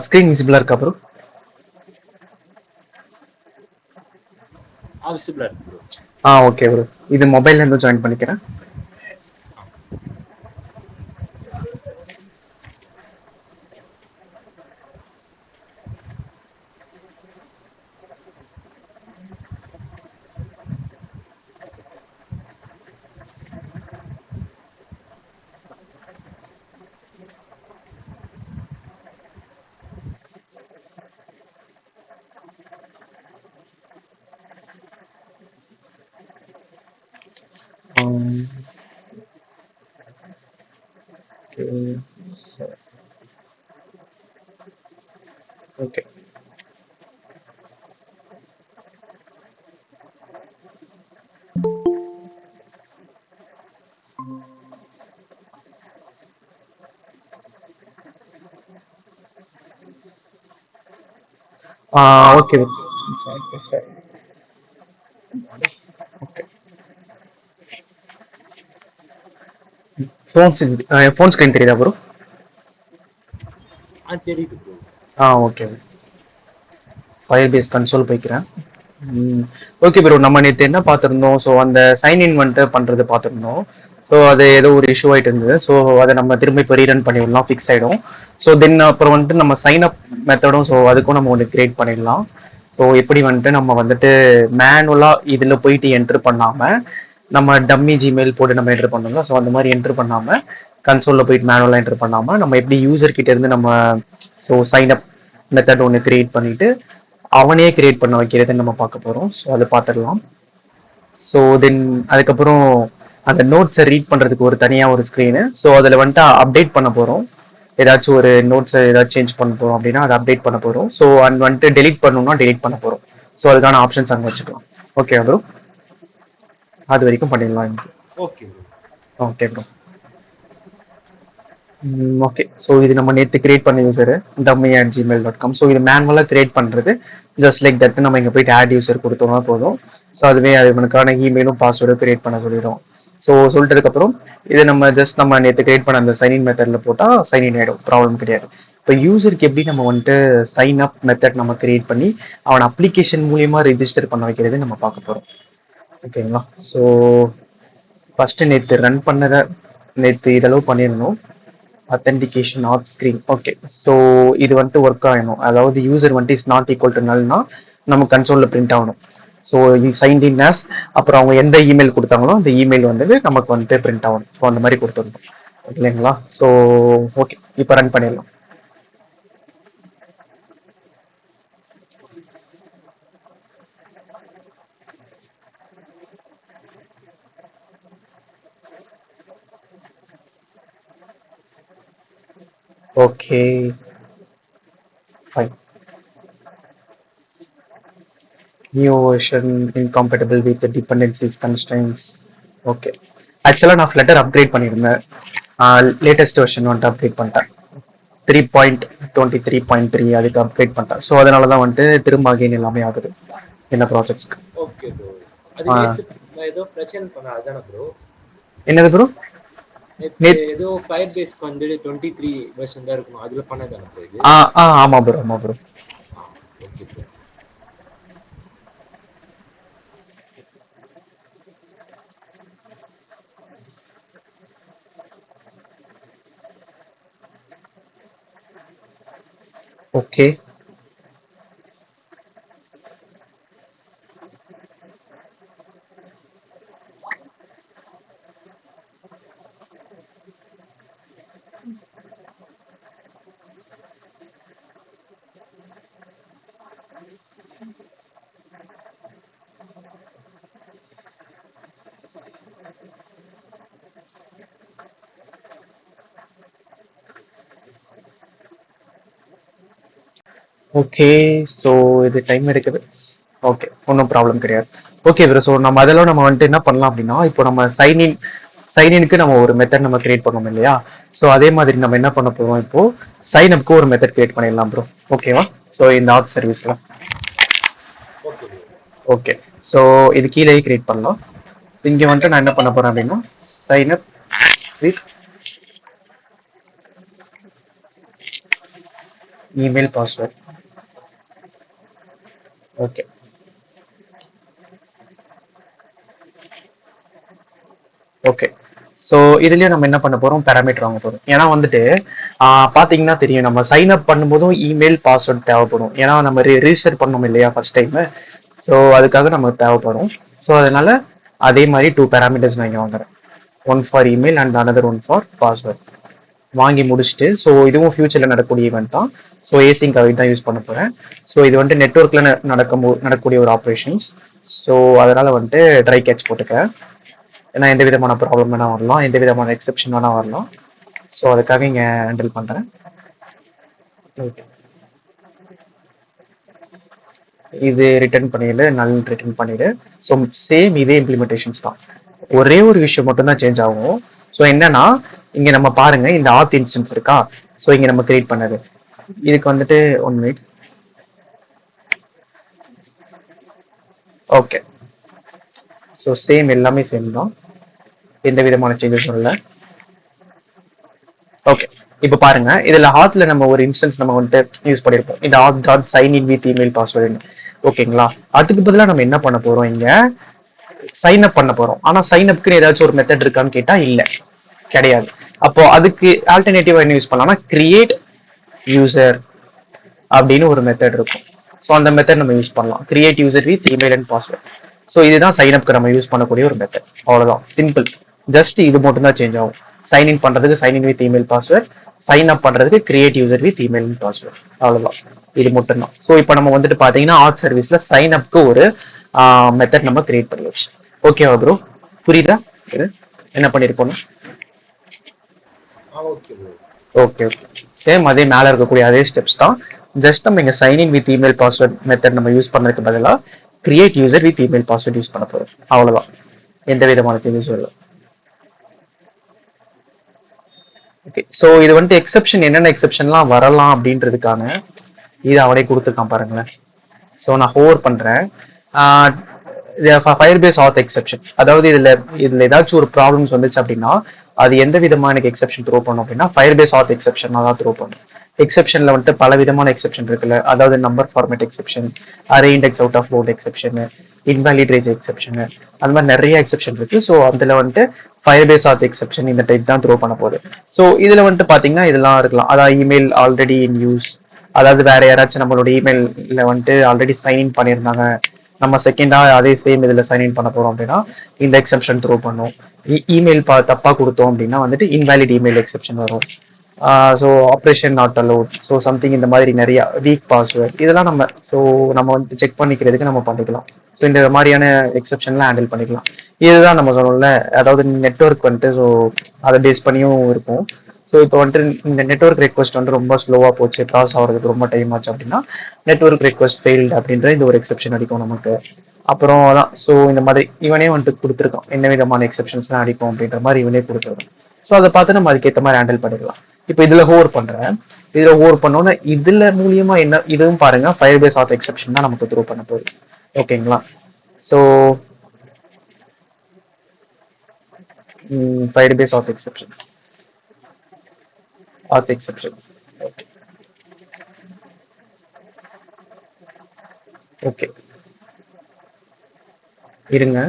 Screen விசிபிளா இருக்கா bro? விசிபிளா இருக்கு bro. Okay bro. இது மொபைல்ல இருந்து ஜாயின் பண்ணிக்கிறேன். Okay. Okay sir. Okay. Phone screen தெரியுதா ப்ரோ? தெரியுது bro. Okay. Firebase console போய்க்கிறேன். ஓகே ப்ரோ, நம்ம நேற்று என்ன பார்த்துருந்தோம்? ஸோ அந்த சைன்இன் வந்துட்டு பண்ணுறது பார்த்துருந்தோம். ஸோ அது ஏதோ ஒரு இஷ்யூ ஆகிட்டு இருந்தது. ஸோ அதை நம்ம திரும்ப இப்போ ரீரன் பண்ணிடலாம், ஃபிக்ஸ் ஆகிடும். ஸோ தென் அப்புறம் வந்துட்டு நம்ம சைன் அப் மெத்தடும், ஸோ அதுக்கும் நம்ம ஒன்று கிரியேட் பண்ணிடலாம். ஸோ எப்படி வந்துட்டு நம்ம வந்துட்டு மேனுவலாக இதில் போயிட்டு என்ட்ரு பண்ணாமல் நம்ம டம்மி ஜிமெயில் போட்டு நம்ம என்ட்ரு பண்ணோம்ல, ஸோ அந்த மாதிரி என்ட்ரு பண்ணாமல் கன்சோலில் போயிட்டு மேனுவலாக என்ட்ரு பண்ணாமல் நம்ம எப்படி யூசர் கிட்ட இருந்து நம்ம ஸோ சைன் அப் மெத்தட் ஒன்று கிரியேட் பண்ணிட்டு அவனே கிரியேட் பண்ண வைக்கிறதுன்னு நம்ம பார்க்க போகிறோம். ஸோ அதை பார்த்துடலாம். ஸோ தென் அதுக்கப்புறம் அந்த நோட்ஸை ரீட் பண்ணுறதுக்கு ஒரு தனியாக ஒரு ஸ்க்ரீனு. ஸோ அதில் வந்துட்டு அப்டேட் பண்ண போகிறோம். ஏதாச்சும் ஒரு நோட்ஸை ஏதாச்சும் சேஞ்ச் பண்ண போகிறோம் அப்படின்னா அதை அப்டேட் பண்ண போகிறோம். ஸோ அண்ட் வந்துட்டு டெலிட் பண்ணணும்னா டெலிட் பண்ண போகிறோம். ஸோ அதுக்கான ஆப்ஷன்ஸ் அங்கே வச்சுக்கலாம். ஓகே ப்ரோ, அது வரைக்கும் பண்ணிடலாம். Okay bro. Okay bro. Okay. So இது நம்ம நேற்று கிரியேட் பண்ண யூசர் dummy@gmail.com. ஸோ இது மேனுவலாக கிரியேட் பண்ணுறது ஜஸ்ட் லைக் தட். நம்ம இங்கே போயிட்டு ஆட் யூசர் கொடுத்தோம்னா போதும். ஸோ அதுவே அதுக்கான இமெயிலும் பாஸ்வேர்டும் கிரியேட் பண்ண சொல்லிடும். ஸோ சொல்லிட்டதுக்கப்புறம் இதை நம்ம ஜஸ்ட் நம்ம நேற்று கிரியேட் பண்ண அந்த சைன்இன் மெத்தடில் போட்டால் சைன்இன் ஆகிடும், ப்ராப்ளம் கிடையாது. இப்போ யூசருக்கு எப்படி நம்ம வந்துட்டு சைன் அப் மெத்தட் நம்ம கிரியேட் பண்ணி அவன் அப்ளிகேஷன் மூலியமாக ரெஜிஸ்டர் பண்ண வைக்கிறது நம்ம பார்க்க போகிறோம். ஓகேங்களா? ஸோ ஃபஸ்ட்டு நேற்று ரன் பண்ணதை நேற்று இதளவு பண்ணிடணும். authentication of screen. Okay. So இது வந்துட்டு ஒர்க் ஆகணும். அதாவது யூசர் வந்துட்டு இஸ் நாட் ஈக்குவல் டு நல்னா நம்ம கன்சோலில் பிரிண்ட் ஆகணும். ஸோ இது சைன்ட் இன் ஆஸ், அப்புறம் அவங்க எந்த இமெயில் கொடுத்தாங்களோ அந்த இமெயில் வந்து நமக்கு வந்துட்டு பிரிண்ட் ஆகணும். ஸோ அந்த மாதிரி கொடுத்துருந்தோம் இல்லைங்களா? ஸோ ஓகே, இப்போ ரன் பண்ணிடலாம். Okay fine. New version incompatible with dependencies constrains. Okay. ஆக்சுவலாக நான் ஃப்ளட்டர் அப்கிரேட் பண்ணியிருந்தேன். லேட்டஸ்ட் வெர்ஷன் வந்துட்டு அப்கிரேட் பண்ணிட்டேன். 3.23.3 அதுக்கு அப்கிரேட் பண்ணிட்டேன். ஸோ அதனால தான் வந்துட்டு திரும்ப அகைன் எல்லாமே ஆகுது என்ன ப்ராஜெக்ட்ஸ்க்கு. Okay bro. அது நேத்து ஏதோ பிரச்சனை பண்ண அதானே ப்ரோ? என்னது ப்ரோ? நேத்து ஏதோ ஃபயர் பேஸ்க்கு வந்து 23 வெர்ஷன் தான் இருக்கும், அதுல பண்ணதானே ப்ரோ இது? ஆமா ப்ரோ, ஆமா bro. Okay bro. Okay. Okay. So இது டைம் எடுக்குது. ஓகே, ஒன்றும் ப்ராப்ளம் கிடையாது. Okay bro. ஸோ நம்ம அதெல்லாம் நம்ம வந்துட்டு என்ன பண்ணலாம் அப்படின்னா, இப்போ நம்ம சைன்இனுக்கு நம்ம ஒரு மெத்தட் நம்ம கிரியேட் பண்ணோம் இல்லையா? ஸோ அதே மாதிரி நம்ம என்ன பண்ண போகிறோம், இப்போ சைன் அப்க்கு ஒரு மெத்தட் கிரியேட் பண்ணிடலாம் ப்ரோ. ஓகேவா? ஸோ இந்த ஆப் சர்வீஸ்ல ஓகே. ஸோ இது கீழேயே கிரியேட் பண்ணலாம். இங்கே வந்துட்டு நான் என்ன பண்ண போகிறேன் அப்படின்னா sign up with email password. Okay. Okay. So இதுலயே நம்ம என்ன பண்ண போறோம், பேராமீட்டர் வாங்க போறோம். ஏன்னா வந்துட்டு பாத்தீங்கன்னா தெரியும், நம்ம சைன் அப் பண்ணும்போதும் இமெயில் பாஸ்வேர்ட் தேவைப்படும். ஏன்னா நம்ம ரீசெட் பண்ணோம் இல்லையா ஃபர்ஸ்ட் டைம். ஸோ அதுக்காக நமக்கு தேவைப்படும். ஸோ அதனால அதே மாதிரி 2 பேராமீட்டர்ஸ் நான் இங்கே வாங்குறேன். One for email and another one for password வாங்கி முடிச்சுட்டு, ஸோ இதுவும் ஃபியூச்சரில் நடக்கக்கூடிய ஈவெண்ட் தான். ஸோ ஏசிங் கவி தான் யூஸ் பண்ண போகிறேன். ஸோ இது வந்துட்டு நெட்ஒர்க்கில் நடக்கக்கூடிய ஒரு ஆப்ரேஷன்ஸ். ஸோ அதனால் வந்துட்டு ட்ரை கேட்ச் போட்டுக்கிறேன். ஏன்னா எந்த விதமான ப்ராப்ளம் வேணால் வரலாம், எந்த விதமான எக்ஸெப்ஷன் வேணால் வரலாம். ஸோ அதுக்காக இங்கே ஹேண்டில் பண்ணுறேன். ஓகே, இது ரிட்டர்ன் பண்ணிடு, நல் ரிட்டர்ன் பண்ணிடு. ஸோ சேம் இதே இம்ப்ளிமெண்டேஷன்ஸ் தான். ஒரே ஒரு விஷயம் மட்டும் தான் சேஞ்ச் ஆகும். ஸோ என்னன்னா இங்க நம்ம பாருங்க, இந்த ஆத் இன்ஸ்டன்ஸ் இருக்கா. ஸோ இங்க நம்ம கிரியேட் பண்ணது, இதுக்கு வந்துட்டு 1 மினிட். ஓகே, ஸோ சேம் எல்லாமே சேம் தான், எந்த விதமான சேஞ்சஸும் இல்லை. ஓகே, இப்போ பாருங்க, இதுல ஹாத்ல நம்ம ஒரு இன்ஸ்டன்ஸ் நம்ம வந்துட்டு யூஸ் பண்ணிருப்போம், இந்த auth dot sign in with email password. ஓகேங்களா, அதுக்கு பதிலாக நம்ம என்ன பண்ண போறோம், இங்க சைன் அப் பண்ண போறோம். ஆனா சைன் அப்க்கு ஏதாச்சும் ஒரு மெத்தட் இருக்கான்னு கேட்டா இல்ல, கிடையாது. அப்போ அதுக்கு ஆல்டர்னேட்டிவா என்ன யூஸ் பண்ணலாம்னா கிரியேட் யூசர் அப்படின்னு ஒரு மெத்தட் இருக்கும். ஸோ அந்த மெத்தட் நம்ம யூஸ் பண்ணலாம், create user with email and password. So இதுதான் சைன் அப்க்கு நம்ம யூஸ் பண்ணக்கூடிய ஒரு மெத்தட். அவ்வளவுதான், சிம்பிள். ஜஸ்ட் இது மட்டும் தான் சேஞ்ச் ஆகும். சைன் இன் பண்றதுக்கு sign in with email password, sign up பண்றதுக்கு create user with email and password. அவ்வளவுதான், இது மட்டும் தான். ஸோ இப்போ நம்ம வந்துட்டு பாத்தீங்கன்னா ஆத் சர்வீஸ்ல சைன் அப்க்கு ஒரு மெத்தட் நம்ம கிரியேட் பண்ணியாச்சு. ஓகேவா ப்ரோ, புரியுதா இது என்ன பண்ணிருக்கோம்? ஓகே, சேம் அதே மேல இருக்கக்கூடிய அதே ஸ்டெப்ஸ் தான். ஜஸ்ட் நம்ம இங்க sign in with email password method நம்ம யூஸ் பண்ணதுக்கு பதிலாக create user with email password use பண்ண போறோம். அவ்வளவுதான், எந்த விதமான சேஞ்சஸும் இல்லை. ஓகே, ஸோ இது வந்துட்டு எக்ஸெப்ஷன், என்னென்ன எக்ஸெப்ஷன்லாம் வரலாம் அப்படின்றதுக்கான இது அவனே கொடுத்துருக்கான் பாருங்களேன். ஸோ நான் ஹோவர் பண்றேன். ஃபயர்பேஸ் ஆத் எக்ஸெப்ஷன், அதாவது இதுல ஏதாச்சும் ஒரு ப்ராப்ளம்ஸ் வந்துச்சு அப்படின்னா அது எந்த விதமான எனக்கு எக்ஸெப்ஷன் த்ரோ பண்ணும் அப்படின்னா ஃபயர்பேஸ் ஆத் எக்ஸெப்ஷன் தான் த்ரோ பண்ணும். எக்ஸெப்ஷன்ல வந்துட்டு பல விதமான எக்ஸெப்ஷன் இருக்குல்ல, அதாவது number format exception, array index out of bound exception, invalid range exception, அந்த மாதிரி நிறைய எக்ஸெப்ஷன் இருக்கு. ஸோ அதுல வந்துட்டு ஃபயர்பேஸ் ஆத் எக்ஸெப்ஷன் இந்த டைப் தான் த்ரோ பண்ண போகுது. ஸோ இதுல வந்துட்டு பாத்தீங்கன்னா இதெல்லாம் இருக்கலாம், அதாவது இமெயில் ஆல்ரெடி இன் யூஸ், அதாவது வேற யாராச்சும் நம்மளோட இமெயில்ல வந்துட்டு ஆல்ரெடி சைன் இன் பண்ணியிருந்தாங்க, நம்ம செகண்டா அதே சேம் இதுல சைன் இன் பண்ண போறோம் அப்படின்னா இந்த எக்ஸெப்ஷன் த்ரோ பண்ணும். இமெயில் தப்பா கொடுத்தோம் அப்படின்னா வந்துட்டு இன்வாலிட் இமெயில் எக்ஸெப்ஷன் வரும். So operation not allowed, so something இந்த மாதிரி நிறைய வீக் பாஸ்வேர்ட் இதெல்லாம் நம்ம வந்து செக் பண்ணிக்கிறதுக்கு நம்ம பண்ணிக்கலாம். ஸோ இந்த மாதிரியான எக்ஸெப்ஷன்லாம் ஹேண்டில் பண்ணிக்கலாம். இதுதான் நம்ம சொல்லணும்ல, அதாவது நெட்ஒர்க் வந்துட்டு ஸோ அதை பேஸ் பண்ணியும் இருக்கும். ஸோ இப்போ வந்துட்டு இந்த நெட்ஒர்க் ரெக்வஸ்ட் வந்து ரொம்ப ஸ்லோவாக போச்சு, ப்ராசஸ் ஆகிறதுக்கு ரொம்ப டைம் ஆச்சு அப்படின்னா நெட்ஒர்க் ரெக்வஸ்ட் ஃபெயில்டு அப்படின்ற இந்த ஒரு எக்ஸெப்ஷன் அடிக்கும் நமக்கு. அப்புறம் அதான், ஸோ இந்த மாதிரி இவனே வந்துட்டு கொடுத்துருக்கான் என்ன விதமான எக்ஸெப்ஷன்ஸ்லாம் அடிக்கும் அப்படின்ற மாதிரி இவனே கொடுத்துருக்கான். ஸோ அதை பார்த்து நம்ம அதுக்கேற்ற மாதிரி ஹேண்டில் பண்ணிடலாம். இப்போ இதுல ஹோவர் பண்றேன், இதுல ஹோவர் பண்ணோன்னா இதுல மூலியமா என்ன, இதுவும் பாருங்க ஃபயர்பேஸ் ஆத் எக்ஸெப்ஷன் தான் நமக்கு த்ரோ பண்ண போகுது. ஓகேங்களா, ஸோ ஃபயர்பேஸ் ஆத் எக்ஸெப்ஷன், ஆத் எக்ஸெப்ஷன். ஓகே, ஓகே இருங்க,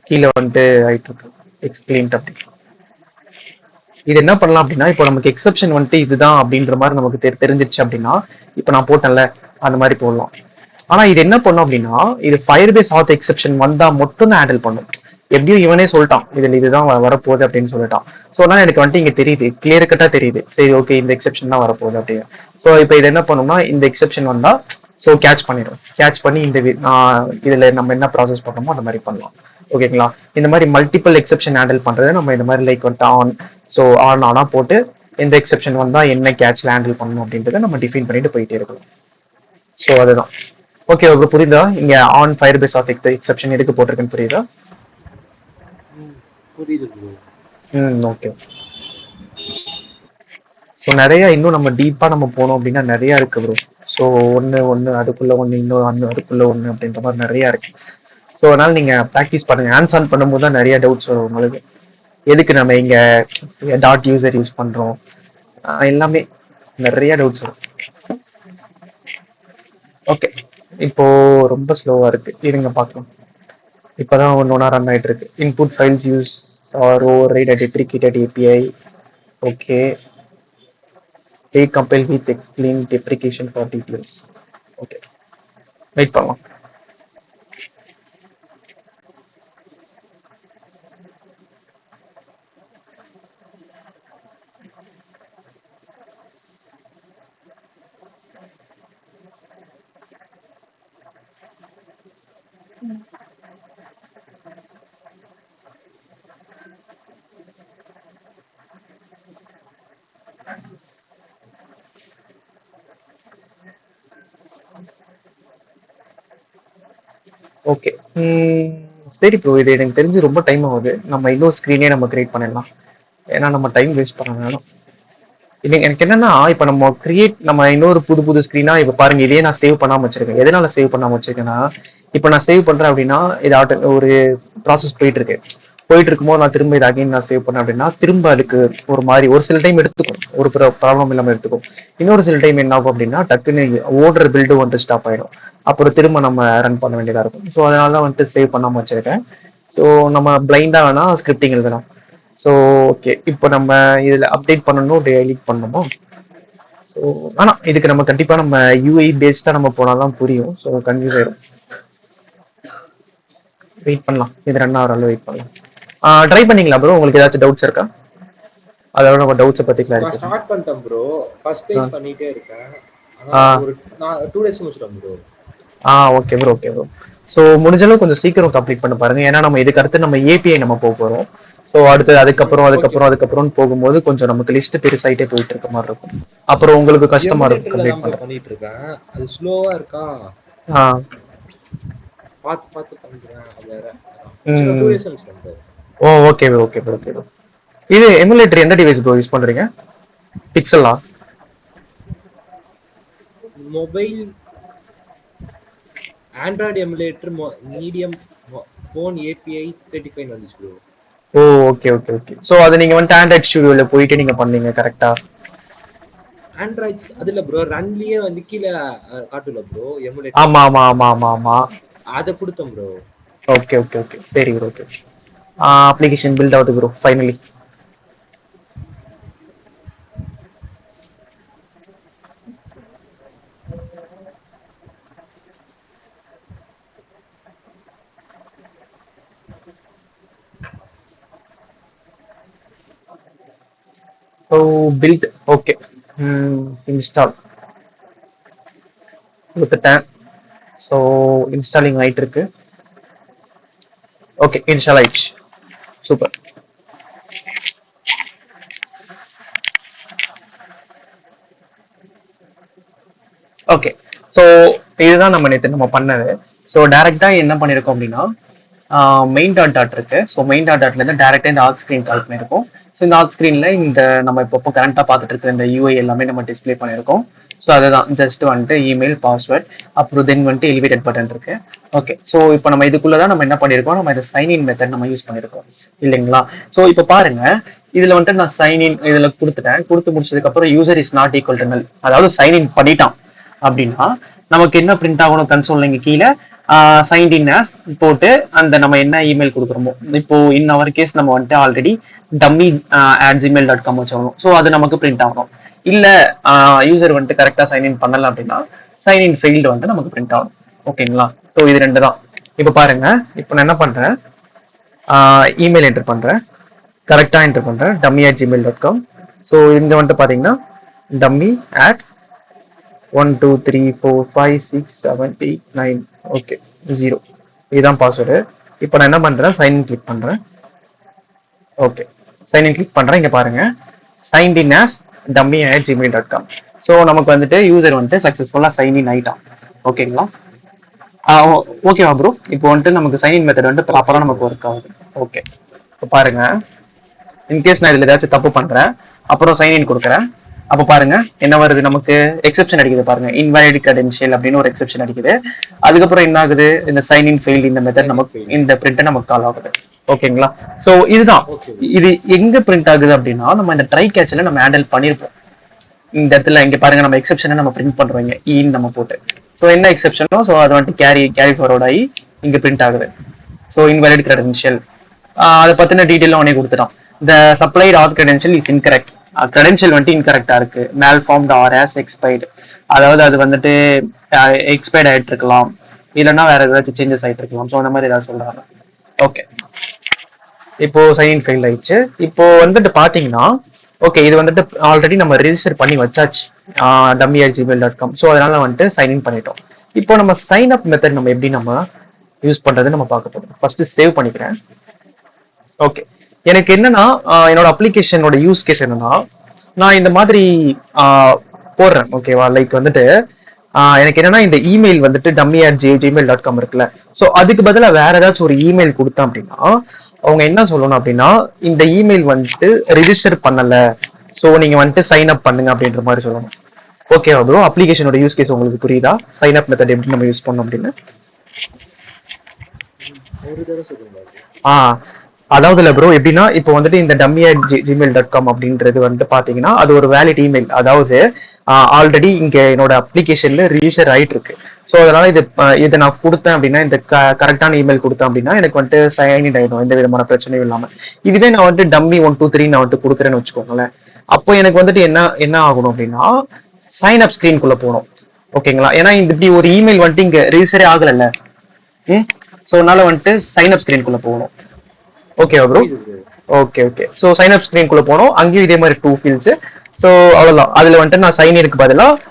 கீழே வந்துட்டு ஆயிட்டு இருக்கு எக்ஸ்பிளைன் அப்படி. இது என்ன பண்ணலாம் அப்படின்னா, இப்போ நமக்கு எக்ஸெப்ஷன் வந்துட்டு இதுதான் அப்படின்ற மாதிரி நமக்கு தெரிஞ்சிருச்சு அப்படின்னா, இப்போ நான் போட்டேன்ல அந்த மாதிரி போடலாம். ஆனா இது என்ன பண்ணும் அப்படின்னா, இது ஃபயர்பேஸ் ஆத் எக்ஸெப்ஷன் வந்தா மட்டும் தான் ஹேண்டில் பண்ணும். எப்படியும் இவனே சொல்லிட்டான் இதுல இதுதான் வரப்போகுது அப்படின்னு சொல்லிட்டான். ஸோ அதனால எனக்கு வந்துட்டு இங்க தெரியுது, கிளியர் கட்டா தெரியுது, சரி ஓகே இந்த எக்ஸெப்ஷன் தான் வரப்போகுது அப்படின்னு. ஸோ இப்போ இது என்ன பண்ணும்னா, இந்த எக்ஸெப்ஷன் வந்தா ஸோ கேட்ச் பண்ணிடும், கேட்ச் பண்ணி இந்த இதுல நம்ம என்ன ப்ராசஸ் பண்ணணுமோ அந்த மாதிரி பண்ணலாம். ஓகேங்களா, இந்த மாதிரி மல்டிபிள் எக்ஸெப்ஷன் ஹேண்டில் பண்றது நம்ம இந்த மாதிரி லைக் வந்துட்டு ஆன், ஸோ ஆன் ஆனா போட்டு எந்த எக்ஸெப்ஷன் வந்தா என்ன கேட்ச்ல ஹேண்டில் பண்ணணும் அப்படின்றத நம்ம டிஃபைன் பண்ணிட்டு போயிட்டே இருக்கலாம். ஸோ அதுதான். ஓகே, உங்களுக்கு புரியுதா இங்க ஆன் ஃபயர்பேஸ் ஆத் எக்ஸெப்ஷன் எதுக்கு போட்டிருக்குன்னு புரியுதா? புரியுது. ஓகே. ஸோ நிறைய இன்னும் நம்ம டீப்பா நம்ம போனோம் அப்படின்னா நிறைய இருக்கு ப்ரோ. ஸோ ஒன்று அதுக்குள்ள ஒன்று, இன்னும் அதுக்குள்ள ஒன்று அப்படின்ற மாதிரி நிறைய இருக்கு. ஸோ அதனால நீங்க ப்ராக்டிஸ் பண்ணுங்க, ஹேண்ட்ஸ் ஆன் பண்ணும்போது தான் நிறைய டவுட்ஸ் வரும் உங்களுக்கு. எதுக்கு நம்ம இங்க டாட் யூசர் யூஸ் பண்றோம், எல்லாமே நிறைய டவுட்ஸ் வரும். ஓகே. இப்போ ரொம்ப ஸ்லோவா இருக்கு. இருங்க பார்க்கலாம். இப்பதான் ஒண்ணா ரன் ஆயிட்டு இருக்கு. Input files use or override deprecated API. Okay. Take compile with explain deprecation for details. Okay. Wait பண்ணலாம். ஓகே. சரி ப்ரோ, இது எனக்கு தெரிஞ்சு ரொம்ப டைம் ஆகுது. நம்ம இன்னொரு ஸ்க்ரீனே நம்ம கிரியேட் பண்ணிடலாம். ஏன்னா நம்ம டைம் வேஸ்ட் பண்ண வேணாம். இது எனக்கு என்னன்னா, இப்போ நம்ம இன்னொரு புது புது ஸ்க்ரீனா இப்போ பாருங்க, இதே நான் சேவ் பண்ணாம வச்சிருக்கேன். எதனால சேவ் பண்ணாம வச்சிருக்கேன்னா, இப்போ நான் சேவ் பண்றேன் அப்படின்னா இது ஒரு ப்ராசஸ் போயிட்டு இருக்கு. போயிட்டு இருக்கும்போது நான் திரும்ப இது அகைன் நான் சேவ் பண்ணேன் அப்படின்னா திரும்ப அதுக்கு ஒரு மாதிரி ஒரு சில டைம் எடுத்துக்கும், ஒரு ப்ராப்ளம் இல்லாமல் எடுத்துக்கும். இன்னொரு சில டைம் என்ன ஆகும் அப்படின்னா டக்குன்னு ஓடுற பில்டு வந்துட்டு ஸ்டாப் ஆயிடும். அப்புறம் திரும்ப நம்ம ரன் பண்ண வேண்டியதா இருக்கும். ஸோ அதனால தான் வந்துட்டு சேவ் பண்ணாம வச்சிருக்கேன். ஸோ நம்ம பிளைண்டா வேணா ஸ்கிரிப்டிங் எழுதலாம். ஸோ ஓகே, இப்போ நம்ம இதில் அப்டேட் பண்ணணும், டெலிட் பண்ணணுமா? ஸோ ஆனால் இதுக்கு நம்ம கண்டிப்பாக நம்ம யூஐ பேஸ்டாக நம்ம போனால் தான் புரியும். ஸோ கன்ஃபியூஸ் ஆயிடும். வெயிட் பண்ணலாம், இது ரன் ஆகிற வெயிட் பண்ணலாம். ட்ரை பண்ணீங்களா ப்ரோ? உங்களுக்கு ஏதாச்சும் டவுட்ஸ் இருக்கா? அதோட நம்ம டவுட்ஸை பற்றி நான் கிளாரிஃபை ஸ்டார்ட் பண்ணிட்டேன் ப்ரோ. ஃபர்ஸ்ட் பேஜ் பண்ணலாம். பண்ணிட்டே இருக்கேன். ஆனா ஆ நான் 2 டேஸ் முடிச்சிட்டேன் bro. Okay bro, okay bro. So முடிஞ்ச அளவு கொஞ்சம் சீக்கிரம் கம்ப்ளீட் பண்ண பாருங்க. ஏன்னா நம்ம இதுக்கு அடுத்து நம்ம ஏபிஐ நம்ம போக போகிறோம். ஸோ அடுத்து ஓகே அதுக்கப்புறம் போகும்போது கொஞ்சம் நமக்கு லிஸ்ட் பெருசாயிட்டே போயிட்டு இருக்க மாதிரி இருக்கும். அப்புறம் உங்களுக்கு கஷ்டமா இருக்கும் எமுலேட்டர்ல கம்ப்ளீட் தான் ப்ரோ பண்றது. பண்ணிட்டு இருக்கேன். அது ஸ்லோவா இருக்கா, ஆ பார்த்து பார்த்து பண்ணிக்கிறேன். அது வேற முடிச்சிடும். 2 ம் டேஸ் முடிச்சிட்டேன் bro. Okay bro, okay bro, okay bro. இது எமுலேட்டர் எந்த டிவைஸ் ப்ரோ யூஸ் பண்றீங்க? பிக்சலா? Mobile android emulator medium phone API 35 வந்துச்சு bro. Okay okay okay. So அது நீங்க வந்துட்டு ஆண்ட்ராய்ட் ஸ்டுடியோல போயிட்டு நீங்க பண்ணீங்க கரெக்டா? ஆண்ட்ராய்ட் அதுல ப்ரோ ரன்லயே வந்து கீழே காட்டுல ப்ரோ ஆமா எமுலேட்டர். ஆமா ஆமா ஆமா ஆமா. அதை கொடுத்தேன் ப்ரோ. ஓகே ஓகே ஓகே, சரி ப்ரோ, ஓகே. அப்ளிகேஷன் பில்ட் ஆகுது bro finally. So build okay. Install கொடுத்துட்டேன். ஸோ இன்ஸ்டாலிங் ஆயிட்டு இருக்கு. ஓகே, இன்ஸ்டால் ஆயிடுச்சு. சூப்பர். ஓகே. ஸோ இதுதான் நம்ம நேற்று நம்ம பண்ணது. ஸோ டேரெக்டா என்ன பண்ணியிருக்கோம் அப்படின்னா மெயின் டாட் இருக்கு. ஸோ மெயின் டாட்லேருந்து டேரெக்டாக இந்த ஆர்க் ஸ்க்ரீன் கால் பண்ணியிருக்கோம். ஸோ இந்த ஆர்க் ஸ்க்ரீனில் இந்த நம்ம இப்போ கரண்ட்டாக பார்த்துட்டு இருக்க இந்த யூஐ எல்லாமே நம்ம டிஸ்பிளே பண்ணியிருக்கோம். ஸோ அதுதான் ஜஸ்ட் வந்துட்டு இமெயில், பாஸ்வேர்ட், அப்புறம் தென் வந்துட்டு எலிவேட்டட் பட்டன் இருக்கு. ஓகே. ஸோ இப்போ நம்ம இதுக்குள்ள தான் நம்ம என்ன பண்ணியிருக்கோம், நம்ம இந்த சைன்இன் மெத்தட் நம்ம யூஸ் பண்ணியிருக்கோம் இல்லைங்களா? ஸோ இப்போ பாருங்க, இதுல வந்துட்டு நான் சைன்இன் இதுல கொடுத்துட்டேன். கொடுத்து முடிச்சதுக்கு அப்புறம் user is not equal to நல், அதாவது சைன்இன் பண்ணிட்டான் அப்படின்னா நமக்கு என்ன பிரிண்ட் ஆகணும் கன்சோல்ல இங்க கீழே சைன்ட் இன் ஆஸ் போட்டு அந்த நம்ம என்ன இமெயில் கொடுக்குறோமோ, இப்போ இன் அவர் கேஸ் நம்ம வந்துட்டு ஆல்ரெடி டம்மி @gmail.com வச்சிடணும். ஸோ அது நமக்கு பிரிண்ட் ஆகணும். இல்ல யூசர் வந்துட்டு கரெக்டா சைன்இன் பண்ணல அப்படின்னா சைன்இன் ஃபெயில்டு வந்து நமக்கு பிரிண்ட் ஆகும். ஓகேங்களா? ஸோ இது ரெண்டு தான். இப்போ பாருங்க, இப்போ நான் என்ன பண்றேன், இமெயில் என்டர் பண்றேன், கரெக்டா என்டர் பண்றேன் dummy@gmail.com. ஸோ இங்க வந்துட்டு பாத்தீங்கன்னா dummy@ 1 2 3 4 5 6 7 8 9 ஓகே 0 இதுதான் பாஸ்வேர்டு. இப்போ நான் என்ன பண்றேன், சைன் இன் கிளிக் பண்றேன். ஓகே, சைன் இன் கிளிக் பண்றேன். இங்க பாருங்க, signed in as dummy@gmail.com. So நமக்கு வந்துட்டு யூசர் வந்துட்டு சக்சஸ்ஃபுல்லா சைன் இன் ஆயிட்டான். ஓகேங்களா? ஓகேவா ப்ரோ? இப்போ வந்துட்டு நமக்கு சைன் இன் மெத்தட் வந்து ஓகே ப்ராப்பரா ப்ரோ. நமக்கு ஒர்க் ஆகுது. ஓகே. இப்போ பாருங்க, இன்கேஸ் நான் இதுல ஏதாச்சும் தப்பு பண்றேன், அப்புறம் சைன் இன் கொடுக்குறேன். அப்ப பாருங்க என்ன வருது, நமக்கு எக்ஸெப்ஷன் அடிக்குது பாருங்க, இன்வாலிட் கிரெடென்ஷியல் அப்படின்னு ஒரு எக்ஸெப்ஷன் அடிக்குது. அதுக்கப்புறம் என்ன ஆகுது, இந்த சைன் இன் ஃபெயில் இந்த மெத்தட் சைன் இன் நமக்கு ஃபெயில். இந்த பிரிண்ட் நமக்கு கால் ஆகுது. ஓகேங்களா? ஸோ இதுதான். Okay bro. இது எங்க பிரிண்ட் ஆகுது அப்படின்னா நம்ம இந்த ட்ரை கேட்ச்ல நம்ம ஹேண்டில் பண்ணிருப்போம். இந்த இடத்துல இங்க பாருங்க நம்ம எக்ஸெப்ஷனை நம்ம பிரிண்ட் பண்றோம் இங்க இன்னு நம்ம போட்டு. ஸோ என்ன எக்ஸெப்ஷனோ ஸோ அது வந்துட்டு கேரி ஃபார்வர்ட் ஆகி இங்க பிரிண்ட் ஆகுது. ஸோ இன்வாலிட் கிரெடென்ஷியல் அதை பத்தின டீட்டெயில் அவனே கொடுத்துட்டான். The supplied or credential is incorrect. Credential வந்துட்டு இன்கரெக்டா இருக்கு, மேல் ஃபார்ம்ட் ஆர் ஆஸ் எக்ஸ்பைர்டு. அதாவது அது வந்துட்டு எக்ஸ்பைர்ட் ஆயிட்டு இருக்கலாம், இல்லைன்னா வேற ஏதாச்சும் சேஞ்சஸ் ஆயிட்டு இருக்கலாம். ஸோ அந்த மாதிரி ஏதாவது சொல்றாங்க. ஓகே, இப்போ சைன் ஃபெயில் ஆயிடுச்சு. இப்போ வந்துட்டு பாத்தீங்கன்னா ஓகே இது வந்துட்டு ஆல்ரெடி நம்ம ரெஜிஸ்டர் பண்ணி வச்சாச்சு dummy@gmail.com. ஸோ அதனால வந்துட்டு சைன் இன் பண்ணிட்டோம். இப்போ நம்ம சைன் அப் மெத்தட் நம்ம எப்படி நம்ம யூஸ் பண்றது நம்ம பார்க்க போறோம். ஃபர்ஸ்ட் சேவ் பண்ணிக்கிறேன். ஓகே, எனக்கு என்னன்னா என்னோட அப்ளிகேஷனோட யூஸ் கேஸ் என்னன்னா நான் இந்த மாதிரி போடுறேன். ஓகேவா, லைக் வந்துட்டு எனக்கு என்னன்னா இந்த இமெயில் வந்துட்டு dummy@gmail.com இருக்குல்ல. ஸோ அதுக்கு பதிலாக வேற ஏதாச்சும் ஒரு இமெயில் கொடுத்தேன் அப்படின்னா அவங்க என்ன சொல்லணும் அப்படின்னா இந்த இமெயில் வந்துட்டு ரிஜிஸ்டர் பண்ணல, ஸோ நீங்க வந்துட்டு சைன் அப் பண்ணுங்க அப்படின்ற மாதிரி சொல்லணும். ஓகேவா ப்ரோ, அப்ளிகேஷனோட யூஸ் கேஸ் உங்களுக்கு புரியுதா? சைன் அப் மெத்தட் எப்படி நம்ம யூஸ் பண்ணோம் அப்படின்னு. அதாவது இல்ல ப்ரோ, எப்படின்னா இப்போ வந்துட்டு இந்த dummy@gmail.com அப்படின்றது வந்து பாத்தீங்கன்னா அது ஒரு வேலிட் இமெயில். அதாவது ஆல்ரெடி இங்க என்னோட அப்ளிகேஷன்ல ரிஜிஸ்டர் ஆயிட்டு இருக்கு. ஸோ அதனால இதை நான் கொடுத்தேன் அப்படின்னா இந்த கரெக்டான இமெயில் கொடுத்தேன் அப்படின்னா எனக்கு வந்துட்டு சைன் இன் ஆயிடும், எந்த விதமான பிரச்சனையும் இல்லாம. இதுவே நான் வந்துட்டு dummy123 நான் வந்துட்டு கொடுக்குறேன்னு வச்சுக்கோங்களேன், அப்போ எனக்கு வந்துட்டு என்ன ஆகணும் அப்படின்னா சைன் அப் ஸ்கிரீன்குள்ள போகணும். ஓகேங்களா, ஏன்னா இந்த இப்படி ஒரு இமெயில் வந்துட்டு இங்க ரிஜிஸ்டரே ஆகலைல்ல. ஸோ அதனால வந்துட்டு சைன் அப் ஸ்கிரீன்குள்ள போகணும். ஓகேவா bro? Okay. So sign up ஸ்கிரீன்குள்ள போனோம், அங்கேயும் இதே மாதிரி 2 ஃபீல்ட்ஸ். ஸோ அவ்வளோதான். அதில் வந்துட்டு நான் சைன் இருக்கு பதிலாக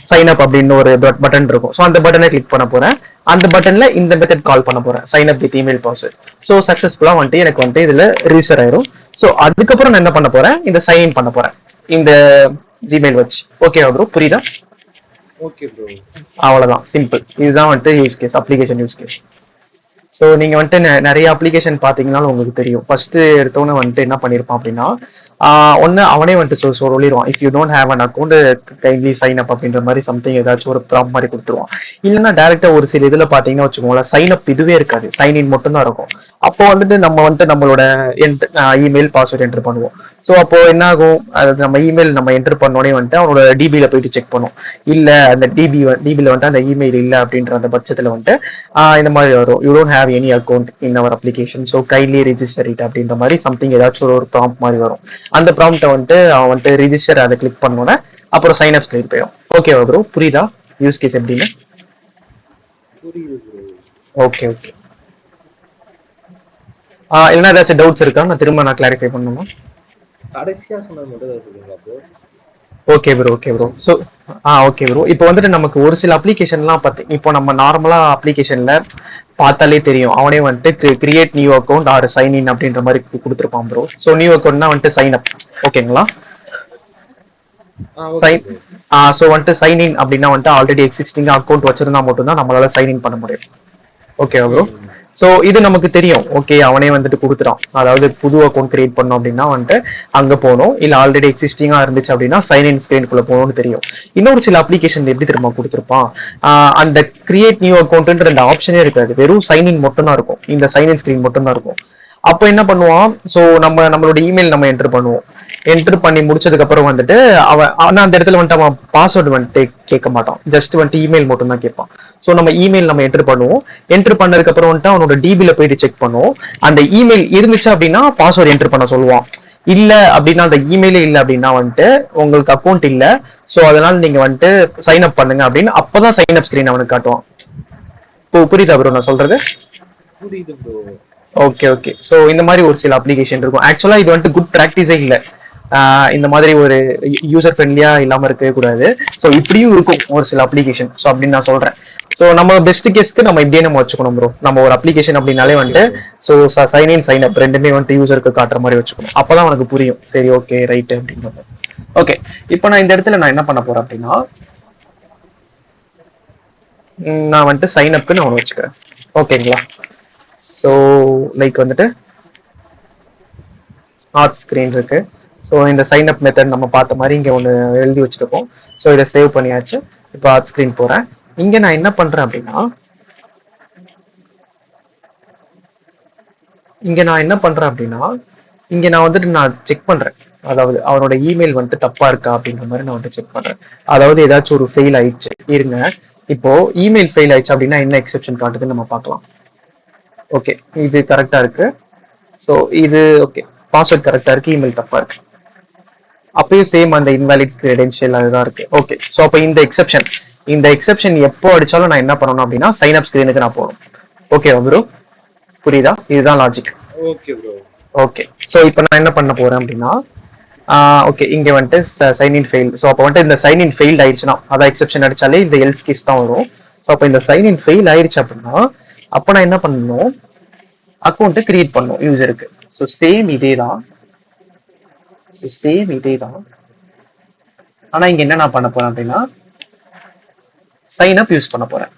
சைன் அப் அப்படின்னு ஒரு பட்டன் இருக்கும். ஸோ அந்த பட்டனை கிளிக் பண்ண போறேன். அந்த பட்டன்ல இந்த மெத்தட் கால் பண்ண போறேன், sign up with email password. So சக்ஸஸ்ஃபுல்லாக வந்துட்டு எனக்கு வந்துட்டு இதுல ரிஜிஸ்டர் ஆயிரும். ஸோ அதுக்கப்புறம் நான் என்ன பண்ண போறேன், இந்த சைன் இன் பண்ண போறேன் இந்த ஜிமெயில் வச்சு. ஓகேவா ப்ரோ, புரியுதா? ஓகே ப்ரோ, அவ்வளோதான், சிம்பிள். இதுதான் வந்துட்டு use case, application use case. So நீங்கள் வந்துட்டு நிறைய அப்ளிகேஷன் பார்த்தீங்கன்னாலும் உங்களுக்கு தெரியும். ஃபர்ஸ்ட் எடுத்தோன்னே வந்துட்டு என்ன பண்ணியிருப்பான் அப்படின்னா ஒன்று அவனே வந்துட்டு சொல்லிடுவான், if you don't have an account kindly sign up அப்படின்ற மாதிரி சம்திங் ஏதாச்சும் ஒரு ப்ராம்ப்ட் மாதிரி கொடுத்துருவான். இல்லைன்னா டேரெக்டா ஒரு சில இதில் பார்த்தீங்கன்னா வச்சுக்கோங்களேன், சைன் அப் இதுவே இருக்காது, சைன் இன் மட்டும் தான் இருக்கும். அப்போ வந்துட்டு நம்ம வந்துட்டு நம்மளோட இமெயில் பாஸ்வேர்ட் என்டர் பண்ணுவோம். ஸோ அப்போ என்ன ஆகும், அது நம்ம இமெயில் நம்ம என்டர் பண்ணோடனே வந்துட்டு அவனோட டிபியில் போயிட்டு செக் பண்ணும். இல்லை அந்த டிபியில் வந்துட்டு அந்த இமெயில் இல்லை அப்படின்ற அந்த பட்சத்தில் வந்துட்டு இந்த மாதிரி வரும், you don't have any account in our application, so kindly register it அப்படின்ற மாதிரி சம்திங் ஏதாச்சும் ஒரு ப்ராம்ப்ட் மாதிரி வரும். அந்த ப்ராம்ப்டை வந்துட்டு அவன் வந்துட்டு ரிஜிஸ்டர் அதை கிளிக் பண்ணோன்னே அப்புறம் சைன் அப் ஸ்கிரீன் போயிடும். ஓகேவா ப்ரோ, புரியுதா யூஸ் கேஸ் எப்படின்னு? ஓகே. என்ன ஏதாச்சும் டவுட்ஸ் இருக்கா? நான் திரும்ப கிளாரிஃபை பண்ணணுமா? கடைசியா சொன்னது மட்டும் தான் சொல்லுங்க bro. Okay bro. So okay bro, இப்போ வந்துட்டு நமக்கு ஒரு சில அப்ளிகேஷன்லாம் இப்போ நம்ம நார்மலா அப்ளிகேஷன்ல பார்த்தாலே தெரியும், அவனே வந்துட்டு create new account or sign in அப்படின்ற மாதிரி கொடுத்துருப்பான் ப்ரோ. ஸோ நியூ அக்கௌண்ட்னா வந்துட்டு சைன் அப். ஓகேங்களா? ஸோ வந்துட்டு சைன் இன் அப்படின்னா வந்துட்டு ஆல்ரெடி எக்ஸிஸ்டிங் அக்கௌண்ட் வச்சிருந்தா மட்டும்தான் நம்மளால சைன் இன் பண்ண முடியும். ஓகேவா ப்ரோ? ஸோ இது நமக்கு தெரியும். ஓகே, அவனே வந்துட்டு கொடுத்துட்டான். அதாவது புது அக்கௌண்ட் கிரியேட் பண்ணோம் அப்படின்னா வந்துட்டு அங்கே போகணும், இல்லை ஆல்ரெடி எக்ஸிஸ்டிங்காக இருந்துச்சு அப்படின்னா சைன் இன் ஸ்கிரீனுக்குள்ள போகணும்னு தெரியும். இன்னொரு சில அப்ளிகேஷன் எப்படி திரும்ப கொடுத்துருப்பான், அந்த கிரியேட் நியூ அக்கௌண்ட்ன்ற அந்த ஆப்ஷனே இருக்காது, வெறும் சைன் இன் மட்டும் தான் இருக்கும், இந்த சைன் இன் ஸ்கிரீன் மட்டும் தான் இருக்கும். அப்போ என்ன பண்ணுவான், ஸோ நம்மளோட இமெயில் நம்ம என்டர் பண்ணுவோம். என்டர் பண்ணி முடிச்சதுக்கு அப்புறம் வந்துட்டு அவன் அந்த இடத்துல வந்துட்டு அவன் பாஸ்வேர்டு வந்துட்டு கேட்க மாட்டான், ஜஸ்ட் வந்துட்டு இமெயில் மட்டும் தான் கேட்பான். ஸோ நம்ம இமெயில் நம்ம என்டர் பண்ணுவோம். என்டர் பண்ணதுக்கு அப்புறம் வந்துட்டு அவனோட டிபில போயிட்டு செக் பண்ணுவோம். அந்த இமெயில் இருந்துச்சு அப்படின்னா பாஸ்வேர்டு என்டர் பண்ண சொல்லுவான். இல்ல அப்படின்னா அந்த இமெயிலே இல்லை அப்படின்னா வந்துட்டு உங்களுக்கு அக்கௌண்ட் இல்லை, ஸோ அதனால நீங்க வந்துட்டு சைன் அப் பண்ணுங்க அப்படின்னு அப்பதான் சைன் அப் ஸ்கிரீன் அவனுக்கு காட்டுவான். புரியுதா ப்ரோ நான் சொல்றது? புரியுது ப்ரோ. ஓகே. ஸோ இந்த மாதிரி ஒரு சில அப்ளிகேஷன் இருக்கும். ஆக்சுவலா இது வந்துட்டு குட் ப்ராக்டிஸே இல்லை, இந்த மாதிரி ஒரு யூசர் ஃப்ரெண்ட்லியா இல்லாம இருக்கவே கூடாது. ஸோ இப்படியும் இருக்கும் ஒரு சில அப்ளிகேஷன். ஸோ அப்படின்னு நான் சொல்றேன். ஸோ நம்ம பெஸ்ட் கேஸ்க்கு நம்ம இப்படியே நம்ம வச்சுக்கணும் ப்ரோ. நம்ம ஒரு அப்ளிகேஷன் அப்படின்னாலே வந்துட்டு so sign in sign up ரெண்டுமே வந்துட்டு யூசருக்கு காட்டுற மாதிரி வச்சுக்கணும். அப்பதான் உனக்கு புரியும், சரி ஓகே ரைட் அப்படின்றது. ஓகே, இப்போ நான் இந்த இடத்துல நான் என்ன பண்ண போறேன் அப்படின்னா நான் வந்துட்டு சைன் அப்க்கு நான் ஒன்று வச்சுக்கிறேன். ஓகேங்களா? ஸோ லைக் வந்துட்டு ஆர்ட் ஸ்கிரீன் இருக்கு. ஸோ இந்த சைன் அப் மெத்தட் நம்ம பார்த்த மாதிரி இங்கே ஒன்று எழுதி வச்சிருக்கோம். ஸோ இதை சேவ் பண்ணியாச்சு. இப்போ ஆர்ட் ஸ்கிரீன் போகிறேன். இங்கே நான் என்ன பண்ணுறேன் அப்படின்னா இங்கே நான் வந்துட்டு நான் செக் பண்ணுறேன். அதாவது அவனோட இமெயில் வந்துட்டு தப்பா இருக்கா அப்படின்ற மாதிரி நான் வந்துட்டு செக் பண்றேன். அதாவது ஏதாச்சும் ஒரு ஃபெயில் ஆயிடுச்சு. இருங்க, இப்போ இமெயில் ஃபெயில் ஆயிடுச்சு அப்படின்னா என்ன எக்ஸெப்ஷன் காட்டுதுன்னு நம்ம பார்க்கலாம். ஓகே, இது கரெக்டா இருக்கு. ஸோ இது ஓகே, பாஸ்வேர்ட் கரெக்டா இருக்கு, இமெயில் தப்பா இருக்கு. அப்பயும் சேம் அந்த இன்வாலிட் கிரெடென்ஷியல் அதுதான் இருக்கு. ஓகே, ஸோ அப்போ இந்த எக்ஸெப்ஷன் எப்போ அடிச்சாலும் நான் என்ன பண்ணணும் அப்படின்னா சைன் அப் ஸ்கிரீனுக்கு நான் போகணும். ஓகே ப்ரோ, புரியுதா? இதுதான் logic. Okay bro. Okay, so இப்போ நான் என்ன பண்ண போறேன் அப்படின்னா ஓகே, இங்க வந்துட்டு சைன் இன் ஃபெயில். ஸோ அப்போ வந்துட்டு இந்த சைன் இன் ஃபெயில் ஆயிடுச்சுன்னா அதான் எக்ஸெப்ஷன் அடிச்சாலே இந்த எல்ஸ் கேஸ் தான் வரும். ஸோ அப்போ இந்த சைன் இன் ஃபெயில் ஆயிடுச்சு அப்படின்னா அப்போ நான் என்ன பண்ணணும், அக்கௌண்ட்டை கிரியேட் பண்ணணும் யூசருக்கு. ஸோ சேம் இதே தான். ஆனா இங்க என்ன நான் பண்ண போறேன் அப்படின்னா சைன் அப் யூஸ் பண்ண போறேன்.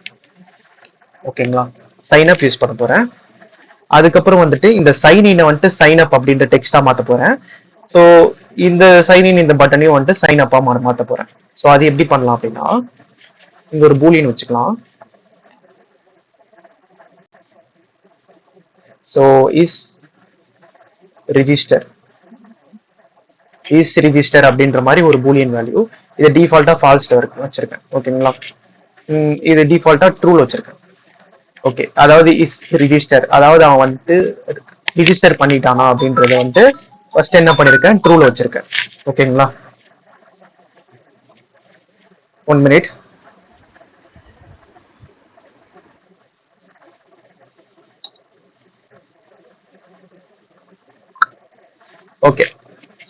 ஓகேங்களா, சைன் அப் யூஸ் பண்ண போறேன். அதுக்கப்புறம் வந்துட்டு இந்த சைன் இன் வந்துட்டு சைன் அப் அப்படின்ற டெக்ஸ்டா மாத்த போறேன். ஸோ இந்த சைன் இன் இந்த பட்டனையும் வந்துட்டு சைன் அப்பா மாத்த போறேன். ஸோ அது எப்படி பண்ணலாம் அப்படின்னா இங்க ஒரு பூலியன் வச்சுக்கலாம். ஸோ இஸ் ரிஜிஸ்டர் அப்படின்ற மாதிரி ஒரு பூலியன் வேல்யூ. இது டிஃபால்ட்டா ஃபால்ஸ் வச்சிருக்கேன். ஓகேங்களா, இது டிஃபால்ட்டா ட்ரூல வச்சிருக்கேன். ஓகே, அதாவது இஸ் ரிஜிஸ்டர், அதாவது அவன் வந்துட்டு ரிஜிஸ்டர் பண்ணிட்டானா அப்படின்றத வந்து ஃபர்ஸ்ட் என்ன பண்ணிருக்கேன், ட்ரூல வச்சிருக்கேன். ஓகேங்களா, 1 minute. ஓகே,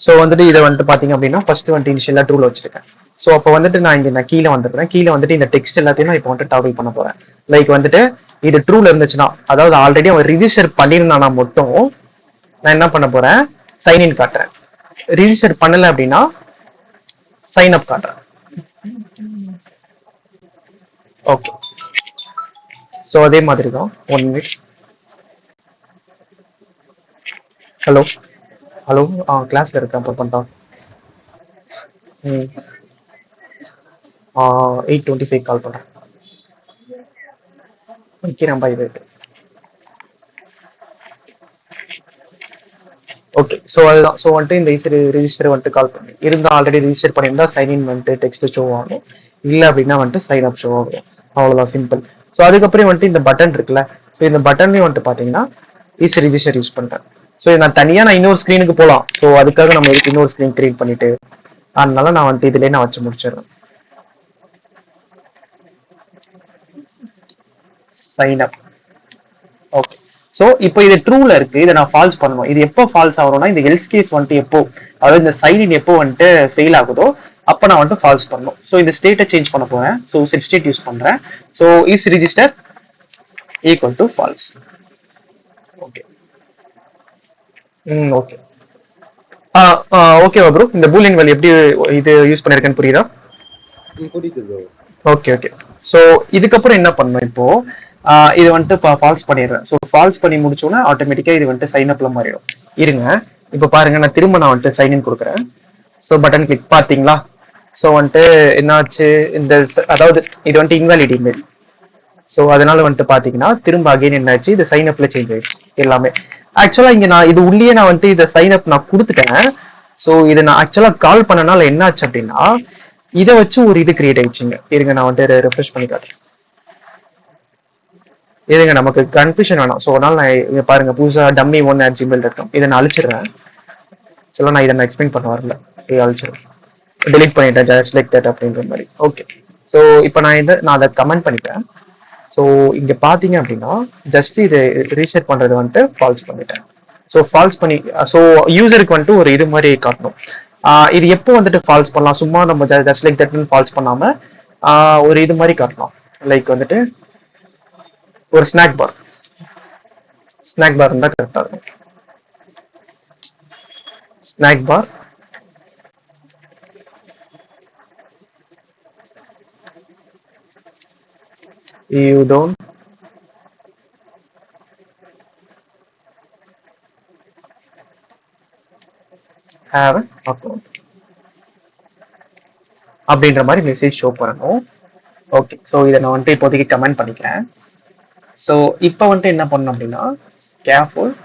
ஸோ வந்துட்டு இதை வந்துட்டு பாத்தீங்க அப்படின்னா ஃபர்ஸ்ட் வந்துட்டு இனிஷியலா ட்ரூல வச்சிருக்கேன். ஸோ அப்போ வந்துட்டு நான் கீழே வந்துடுறேன். கீழே வந்துட்டு இந்த டெக்ஸ்ட் எல்லாத்தையும் நான் இப்போ வந்துட்டு டாபிக் பண்ண போறேன். லைக் வந்துட்டு இது ட்ரூல இருந்துச்சுன்னா, அதாவது ஆல்ரெடி அவன் ரிஜிஸ்டர் பண்ணியிருந்தானா மட்டும் நான் என்ன பண்ண போறேன், சைன் இன் காட்டுறேன். ரிஜிஸ்டர் பண்ணல அப்படின்னா சைன் அப் காட்டுறேன். ஓகே, ஸோ அதே மாதிரி தான். 1 minute. ஹலோ கிளாஸ்ல இருக்கேன், அப்போ பண்ணிட்டான். 8:25 கால் பண்றேன். வைக்கிறேன், பை. ஓகே, ஸோ அதுதான். ஸோ வந்துட்டு இந்த ரிஜிஸ்டர் வந்துட்டு கால் பண்ணி இருந்தால் ஆல்ரெடி ரிஜிஸ்டர் பண்ணியிருந்தா சைன் இன் வந்துட்டு டெக்ஸ்ட் ஷோ ஆகும். இல்லை அப்படின்னா வந்துட்டு சைன் அப் ஷோ ஆகும். அவ்வளோதான், சிம்பிள். ஸோ அதுக்கப்புறம் வந்துட்டு இந்த பட்டன் இருக்குல்ல, ஸோ இந்த பட்டன்லேயும் வந்துட்டு பார்த்தீங்கன்னா இஸ் ரிஜிஸ்டர் யூஸ் பண்ணுறேன். ஸோ நான் தனியாக நான் இன்னொரு ஸ்க்ரீனுக்கு போகலாம். ஸோ அதுக்காக நம்ம இதுக்கு இன்னொரு ஸ்க்ரீன் கிரியேட் பண்ணிட்டு அதனால நான் வந்துட்டு இதுலேயே நான் வச்சு முடிச்சிடுறேன். Sign up. ஓகே, ஸோ இப்போ இது ட்ரூல இருக்கு, இதை நான் ஃபால்ஸ் பண்ணணும். இது எப்போ ஃபால்ஸ் ஆகும்னா இந்த எல்ஸ் கேஸ் வந்துட்டு எப்போ, அதாவது இந்த சைன் இன் எப்போ வந்துட்டு ஃபெயில் ஆகுதோ அப்போ நான் வந்துட்டு ஃபால்ஸ் பண்ணணும். ஸோ இந்த ஸ்டேட்டை சேஞ்ச் பண்ண போறேன். ஸோ செட் ஸ்டேட் யூஸ் பண்றேன். So is register equal to false. Okay, okay. ஓகேவா ப்ரோ, இந்த பூலியன் வேல்யூ எப்படி இது யூஸ் பண்ணிருக்கேன்னு புரியுதா? புரியுது ப்ரோ. Okay, okay. ஸோ இதுக்கப்புறம் என்ன பண்ணணும், இப்போ இது வந்துட்டு ஃபால்ஸ் பண்ணிடுறேன். ஸோ ஃபால்ஸ் பண்ணி முடிச்சோன்னா ஆட்டோமேட்டிக்காக இது வந்துட்டு சைன் அப்ல மாறிடும். இருங்க, இப்போ பாருங்க, நான் திரும்ப நான் வந்துட்டு சைன் இன் கொடுக்குறேன். ஸோ பட்டன் கிளிக் பார்த்தீங்களா? ஸோ வந்துட்டு என்னாச்சு, அதாவது இது வந்துட்டு இன்வாலிட் இமெயில். ஸோ அதனால வந்துட்டு பார்த்தீங்கன்னா திரும்ப அகைன் என்னாச்சு, இது சைன் அப்ல சேஞ்ச் ஆயிடுச்சு எல்லாமே. ஆக்சுவலா இங்க நான் இது உள்ளே நான் வந்துட்டு இதை சைன் அப் நான் கொடுத்துட்டேன். ஸோ இதை நான் ஆக்சுவலா கால் பண்ணனால என்ன ஆச்சு அப்படின்னா இதை வச்சு ஒரு இது கிரியேட் ஆயிடுச்சுங்க. இருங்க, நான் வந்துட்டு ரெஃப்ரெஷ் பண்ணி காட்டுறேன். இதுங்க நமக்கு கன்ஃபியூஷன் வேணாம். ஸோ அதனால நான் இங்க பாருங்க, புதுசா dummy1@gmail.com இதை நான் அழிச்சிடுறேன். சொல்ல நான் இதை நான் எக்ஸ்பிளைன் பண்ண வரல, அழிச்சிடுறேன். டெலிட் பண்ணிட்டேன், ஜஸ்ட் லைக் தட் அப்படின்ற மாதிரி. ஓகே, ஸோ இப்போ நான் அதை கமெண்ட் பண்ணிட்டேன். ஸோ இங்க பாத்தீங்க அப்படின்னா ஜஸ்ட் இதை ரீசெட் பண்றது வந்துட்டு ஃபால்ஸ் பண்ணிட்டேன். ஸோ ஃபால்ஸ் பண்ணி ஸோ யூசருக்கு வந்துட்டு ஒரு இது மாதிரி காட்டணும். இது எப்போ வந்துட்டு ஃபால்ஸ் பண்ணலாம், சும்மா நம்ம ஜஸ்ட் லைக் தட் ஃபால்ஸ் பண்ணாம ஒரு இது மாதிரி காட்டலாம். லைக் வந்துட்டு ஒரு ஸ்நாக் பார் இருந்தா கரெக்டா இருக்கும். Snack bar you don't have an account அப்படின்ற மாதிரி மெசேஜ் ஷோ பண்ணணும். ஓகே, ஸோ இதை நான் வந்துட்டு இப்போதைக்கு கமெண்ட் பண்ணிக்கிறேன். ஸோ இப்போ வந்துட்டு என்ன பண்ணணும் அப்படின்னா scaffold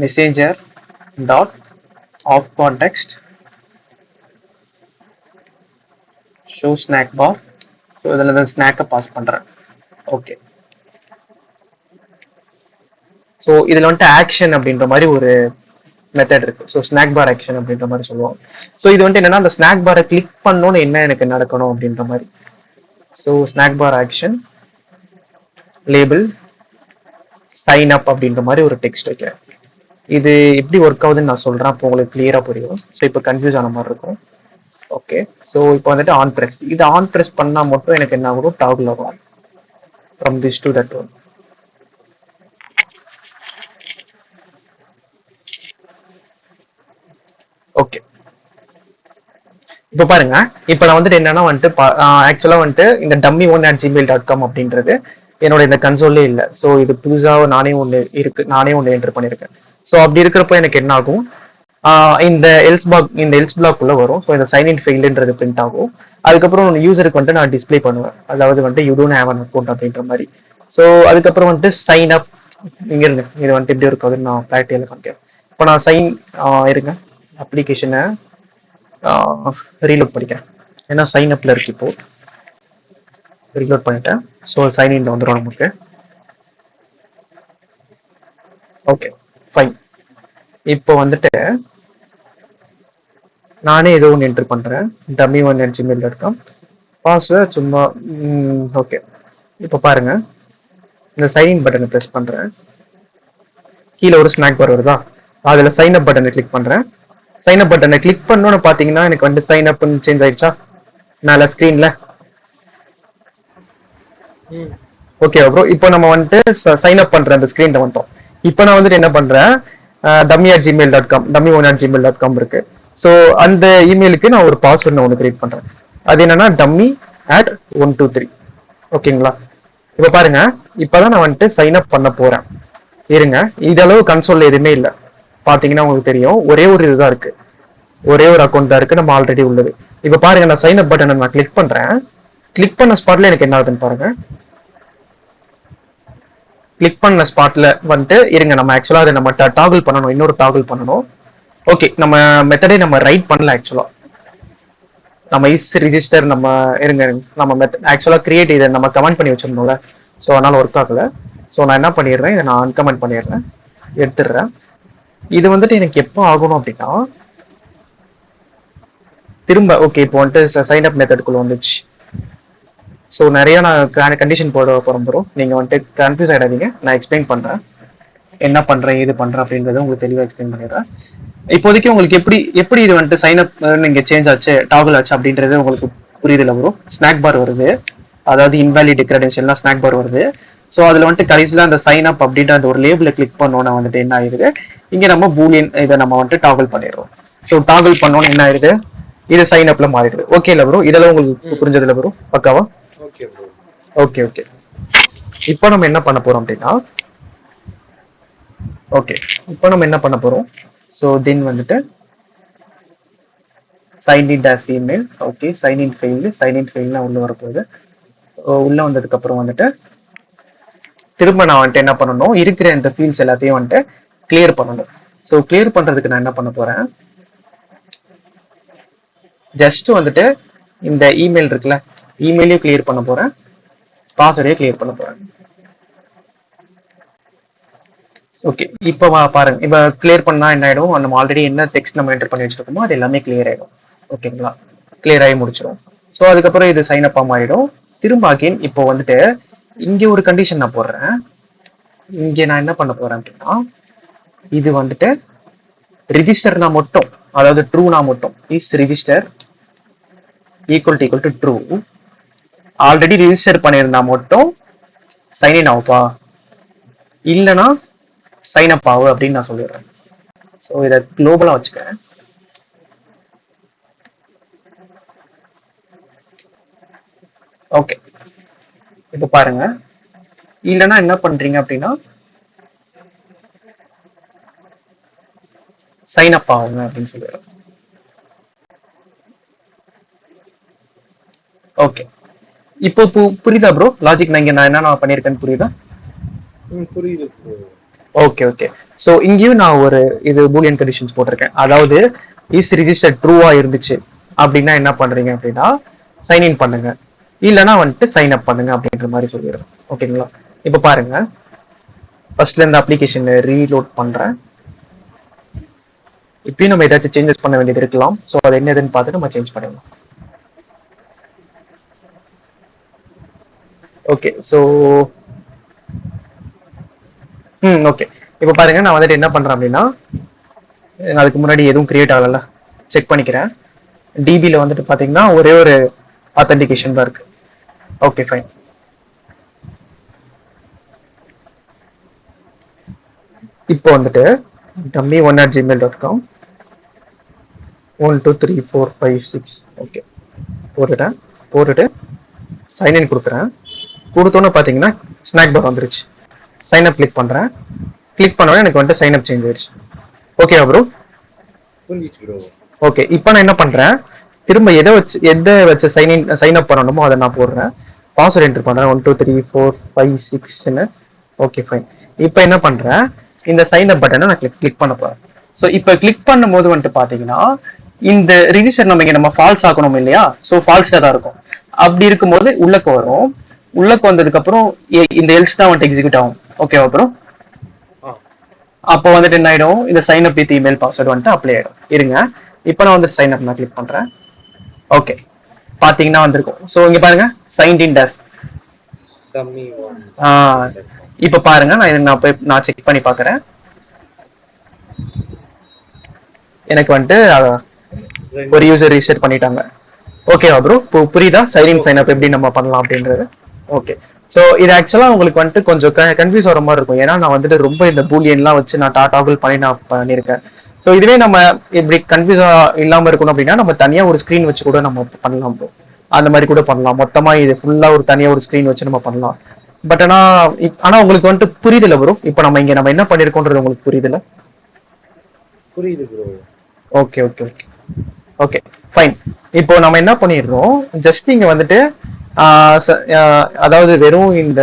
messenger dot of context show snack bar. So இதில் தான் ஸ்நாக்கை பாஸ் பண்ணுறேன். ஓகே. ஸோ இதில் வந்துட்டு ஆக்ஷன் அப்படின்ற மாதிரி ஒரு மெத்தட் இருக்கு. ஸோ ஸ்நாக் பார் ஆக்ஷன் அப்படின்ற மாதிரி சொல்லுவோம். ஸோ இது வந்துட்டு என்னன்னா அந்த ஸ்நாக் பாரை கிளிக் பண்ணோன்னு என்ன எனக்கு நடக்கணும் அப்படின்ற மாதிரி. ஸோ ஸ்நாக் பார் ஆக்ஷன் லேபிள் சைன் அப் அப்படின்ற மாதிரி ஒரு டெக்ஸ்ட் வைக்கிறேன். இது எப்படி ஒர்க் ஆகுதுன்னு நான் சொல்றேன், அப்போ உங்களுக்கு கிளியரா புரியும். ஸோ இப்போ கன்ஃபியூஸ் ஆன மாதிரி இருக்கும். ஓகே. ஸோ இப்போ வந்துட்டு ஆன் ப்ரெஸ், இது ஆன் ப்ரெஸ் பண்ணா மட்டும் எனக்கு என்ன ஆகும், டாகுல் ஆகும் from this to that one. Okay. இப்போ பாருங்க, இப்போ நான் வந்துட்டு என்னன்னா வந்துட்டு ஆக்சுவலா வந்துட்டு இந்த dummy1@gmail.com அப்படின்றது என்னோட இந்த கன்சோல்லே இல்லை. ஸோ இது புதுசாக நானே ஒன்று என்டர் பண்ணியிருக்கேன். ஸோ அப்படி இருக்கிறப்ப எனக்கு என்ன ஆகும், இந்த எல்ஸ் பிளாக் உள்ள வரும். ஸோ இந்த சைன் இன் ஃபெயில்ன்றது பிரிண்ட் ஆகும். அதுக்கப்புறம் யூசருக்கு வந்துட்டு நான் டிஸ்பிளே பண்ணுவேன், அதாவது வந்துட்டு you don't have an account அப்படின்ற மாதிரி. ஸோ அதுக்கப்புறம் வந்துட்டு சைன் அப் இங்க இருங்க, இது வந்துட்டு எப்படி இருக்காதுன்னு நான் ப்ராக்டிக்கல காமிக்கிறேன். இப்போ நான் இருங்க அப்ளிகேஷனை ரீலோட் பண்ணிக்கிறேன், ஏன்னா சைன் அப்ல இருக்கு. இப்போ ரீலோட் பண்ணிட்டேன். ஸோ சைன் இன்ல வந்துடும் நமக்கு. Okay fine. இப்போ வந்துட்டு நானே ஏதோ ஒன்று என்டர் பண்றேன், dummy1@gmail.com பாஸ்வேர்ட் சும்மா. ஓகே. இப்போ பாருங்க, இந்த சைன் பட்டனை ப்ரெஸ் பண்றேன், கீழே ஒரு ஸ்நாக் பார் வருதா, அதுல சைன் அப் பட்டனை கிளிக் பண்றேன். சைன் அப் பட்டனை கிளிக் பண்ணோன்னு பாத்தீங்கன்னா எனக்கு வந்து சைன் அப் சேஞ்ச் ஆயிடுச்சா மேல ஸ்கிரீன்ல. ஓகே ப்ரோ, இப்போ நம்ம வந்துட்டு சைன் அப் பண்ற அந்த ஸ்கிரீன்ல வந்துட்டோம். இப்போ நான் வந்துட்டு என்ன பண்றேன், dummy@gmail.com dummy1@gmail.com இருக்கு. ஸோ அந்த இமெயிலுக்கு நான் ஒரு பாஸ்வேர்ட் ஒன்று கிரியேட் பண்றேன். அது என்னன்னா dummy@123. ஓகேங்களா. இப்போ பாருங்க, இப்பதான் நான் வந்துட்டு சைன் அப் பண்ண போறேன். இருங்க, இதளவு கன்சோல்ல எதுவுமே இல்லை. பாத்தீங்கன்னா உங்களுக்கு தெரியும், ஒரே ஒரு இதுதான் இருக்கு, ஒரே ஒரு அக்கௌண்ட் தான் இருக்கு, நம்ம ஆல்ரெடி உள்ளது. இப்போ பாருங்க, நான் சைன் அப் பட்டனை நான் கிளிக் பண்றேன். கிளிக் பண்ண ஸ்பாட்ல எனக்கு என்ன ஆகுதுன்னு பாருங்க. கிளிக் பண்ண ஸ்பாட்ல வந்துட்டு இருங்க, நம்ம ஆக்சுவலா அதை நம்ம டாகுல் பண்ணணும், இன்னொரு டாகுல் பண்ணணும். ஓகே, நம்ம மெத்தடே நம்ம ரைட் பண்ணல ஆக்சுவலா. நம்ம இஸ் ரிஜிஸ்டர் நம்ம இருங்க, நம்ம ஆக்சுவலா கிரியேட் இதை நம்ம கமெண்ட் பண்ணி வச்சிருந்தோம்ல. ஸோ அதனால ஒர்க் ஆகல. ஸோ நான் என்ன பண்ணிடுறேன், இதை நான் அன்கமெண்ட் பண்ணிடுறேன், எடுத்துடுறேன். இது வந்துட்டு எனக்கு எப்போ ஆகணும் அப்படின்னா திரும்ப. ஓகே, இப்போ வந்துட்டு சைன் அப் மெத்தடுக்குள்ள வந்துச்சு. ஸோ நிறைய நான் கண்டிஷன் போட போகிறோம். நீங்க வந்துட்டு கன்ஃபியூஸ் ஆகிடாதீங்க, நான் எக்ஸ்பிளைன் பண்றேன் என்ன பண்றேன் ஏது பண்றேன் அப்படின்றத உங்களுக்கு தெளிவாக எக்ஸ்பிளைன் பண்ணிடுறேன். இப்போதைக்கு உங்களுக்கு எப்படி இது வந்துட்டு சைன் அப் நீங்க சேஞ்ச் ஆச்சு, டாகுல் ஆச்சு அப்படின்றது உங்களுக்கு புரியுதுல ப்ரோ. ஸ்நாக் பார் வருது, அதாவது இன்வாலிட் கிரெடென்ஷியல்னா ஸ்நாக் பார் வருது. ஸோ அதுல வந்துட்டு கடைசியில் அந்த சைன் அப் அப்படின்ற அந்த ஒரு லேபிள கிளிக் பண்ணோன்னா வந்துட்டு என்ன ஆயிருது, இங்க நம்ம பூலியன் இதை நம்ம வந்துட்டு டாகுல் பண்ணிடுறோம். ஸோ டாகுல் பண்ணோன்னு என்ன ஆயிருது, இது சைன் அப்ல மாறிடுது. ஓகே இல்ல ப்ரோ, இதெல்லாம் உங்களுக்கு புரிஞ்சதுல ப்ரோ பக்காவா? Okay bro. Okay okay. இப்போ நம்ம என்ன பண்ண போறோம் அப்படின்னா, ஓகே இப்போ நம்ம என்ன பண்ண போறோம், ஸோ தென் வந்துட்டு சைன் இன் டாஸ் இமெயில். ஓகே, சைன் இன் ஃபெயில்னா உள்ள வரப்போகுது. உள்ள வந்ததுக்கு அப்புறம் வந்துட்டு திரும்ப நான் வந்துட்டு என்ன பண்ணணும், இருக்கிற இந்த ஃபீல்ட்ஸ் எல்லாத்தையும் வந்துட்டு கிளியர் பண்ணணும். ஸோ கிளியர் பண்றதுக்கு நான் என்ன பண்ண போறேன், ஜஸ்ட் வந்துட்டு இந்த இமெயில் இருக்குல்ல, இமெயிலே கிளியர் பண்ண போறேன், பாஸ்வேர்டே கிளியர் பண்ண போறேன். ஓகே, இப்போ பாருங்க, இப்போ கிளியர் பண்ணா என்ன ஆயிடும், நம்ம ஆல்ரெடி என்ன டெக்ஸ்ட் நம்ம என்டர் பண்ணி வச்சிருக்கோமோ அது எல்லாமே கிளியர் ஆயிடும். ஓகேங்களா, கிளியர் ஆகி முடிச்சிடும். ஸோ அதுக்கப்புறம் இது சைன் அப் ஆயிடும். திரும்ப அகைன் இப்போ வந்துட்டு இங்க ஒரு கண்டிஷன் நான் போடுறேன். இங்க நான் என்ன பண்ண போறேன் அப்படின்னா, இது வந்துட்டு ரிஜிஸ்டர்னா மட்டும், அதாவது ட்ரூனா மட்டும், is register equal to true. Already register பண்ணியிருந்தா மட்டும் சைன் இன் ஆகுப்பா, இல்லைன்னா சைன் அப் ஆகு அப்படின்னு நான் சொல்லிடுறேன். ஸோ இதை குளோபலா வச்சுக்கிறேன். ஓகே, இப்போ பாருங்க, இல்லைன்னா என்ன பண்றீங்க அப்படின்னா சைன் அப் ஆகுங்க அப்படின்னு சொல்லிடுறேன். ஓகே, இப்போ புரியுதா ப்ரோ லாஜிக்? நான் என்ன பண்ணியிருக்கேன்னு புரியுதா? புரியுது ப்ரோ. Okay okay. ஸோ இங்கேயும் நான் ஒரு இது பூலியன் கண்டிஷன்ஸ் போட்டிருக்கேன். அதாவது இஸ் ரிஜிஸ்டர் ட்ரூவா இருந்துச்சு அப்படின்னா என்ன பண்றீங்க அப்படின்னா சைன்இன் பண்ணுங்க, இல்லைன்னா வந்துட்டு சைன் அப் பண்ணுங்க அப்படின்ற மாதிரி சொல்லிடுறேன். ஓகேங்களா? இப்போ பாருங்க, ஃபர்ஸ்ட்ல இந்த அப்ளிகேஷன் ரீலோட் பண்றேன். இப்பயும் நம்ம ஏதாச்சும் சேஞ்சஸ் பண்ண வேண்டியது இருக்கலாம். ஸோ அது என்னதுன்னு பார்த்து நம்ம சேஞ்ச் பண்ணிடலாம். ஓகே. So okay. இப்போ பாருங்க, நான் வந்துட்டு என்ன பண்றேன் அப்படின்னா அதுக்கு முன்னாடி எதுவும் கிரியேட் ஆகல, செக் பண்ணிக்கிறேன். டிபியில் வந்துட்டு பார்த்தீங்கன்னா ஒரே ஒரு ஆத்தென்டிகேஷன் தான் இருக்கு. Okay fine. இப்போ வந்துட்டு dummy1@gmail.com 1 2 3 4 5 6 ஓகே போட்டுட்டேன். போட்டுட்டு சைன்இன் கொடுக்குறேன். கொடுத்தோன்னு பார்த்தீங்கன்னா ஸ்நாக் பார் வந்துருச்சு. சைன் அப் கிளிக் பண்ணுறேன். கிளிக் பண்ணோன்னே எனக்கு வந்துட்டு சைன் அப் சேஞ்ச் ஆயிடுச்சு. ஓகேவா ப்ரோ? புரிஞ்சிச்சு ப்ரோ. ஓகே. இப்போ நான் என்ன பண்ணுறேன், திரும்ப எதை வச்சு சைன் அப் பண்ணணுமோ அதை நான் போடுறேன். பாஸ்வேர்ட் என்டர் பண்ணுறேன் 1 2 3 4 5 6ன்னு. Okay fine. இப்போ என்ன பண்ணுறேன், இந்த சைன் அப் பட்டனை நான் கிளிக் பண்ண போகிறேன். ஸோ இப்போ கிளிக் பண்ணும்போது வந்துட்டு பார்த்தீங்கன்னா இந்த ரிஜிஸ்டர் நம்ம ஃபால்ஸ் ஆக்கணும் இல்லையா? ஸோ ஃபால்ஸாக தான் இருக்கும். அப்படி இருக்கும்போது உள்ளக்கு வரும். உள்ளக்கு வந்ததுக்கு அப்புறம் இந்த எல்ஸ் தான் வந்துட்டு எக்ஸிக்யூட் ஆகும். ஓகேவா ப்ரோ? அப்போ வந்துட்டு என்ன ஆயிடும், இந்த sign up with email password வந்துட்டு அப்ளை ஆயிடும். இருங்க, இப்போ நான் வந்து சைன் அப் நான் கிளிக் பண்றேன். ஓகே, பாத்தீங்கன்னா வந்திருக்கும். ஸோ இங்க பாருங்க, சைன்ட் இன் டஸ். இப்போ பாருங்க, நான் செக் பண்ணி பார்க்கறேன். எனக்கு வந்துட்டு ஒரு யூசர் ரீசெட் பண்ணிட்டாங்க. ஓகேவா ப்ரோ? புரியுதா சைன் அப் எப்படி நம்ம பண்ணலாம் அப்படின்றது? ஓகே. ஸோ இது ஆக்சுவலாக உங்களுக்கு வந்துட்டு கொஞ்சம் கன்ஃபியூஸ் ஆகிற மாதிரி இருக்கும். ஏன்னா நான் வந்துட்டு ரொம்ப இந்த பூலியன்லாம் வச்சு நான் டாகுல் பண்ணி நான் பண்ணியிருக்கேன். ஸோ இதுவே நம்ம இப்படி கன்ஃபியூஸா இல்லாமல் இருக்கணும் அப்படின்னா நம்ம தனியாக ஒரு ஸ்க்ரீன் வச்சு கூட நம்ம பண்ணலாம் ப்ரோ. அந்த மாதிரி கூட பண்ணலாம். மொத்தமாக இது ஃபுல்லாக ஒரு தனியாக ஒரு ஸ்க்ரீன் வச்சு நம்ம பண்ணலாம். பட் ஆனால் உங்களுக்கு வந்துட்டு புரியுதுல ப்ரோ? இப்போ நம்ம என்ன பண்ணியிருக்கோன்றது உங்களுக்கு புரியுதுல? புரியுது bro. Okay okay okay okay fine. இப்போ நம்ம என்ன பண்ணிடுறோம், ஜஸ்ட் இங்க வந்துட்டு அதாவது வெறும் இந்த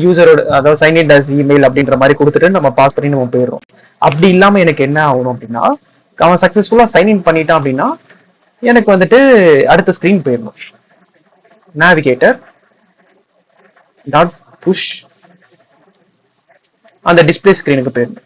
யூசரோட அதாவது சைன் இன் அஸ் இமெயில் அப்படின்ற மாதிரி கொடுத்துட்டு நம்ம பாஸ் பண்ணி நம்ம போயிடுறோம். அப்படி இல்லாம எனக்கு என்ன ஆகணும் அப்படின்னா, அவன் சக்சஸ்ஃபுல்லா சைன் இன் பண்ணிட்டான் அப்படின்னா எனக்கு வந்துட்டு அடுத்த ஸ்கிரீன் போயிடணும். நேவிகேட்டர் டாட் புஷ் அந்த டிஸ்பிளே ஸ்கிரீனுக்கு போயிடணும்.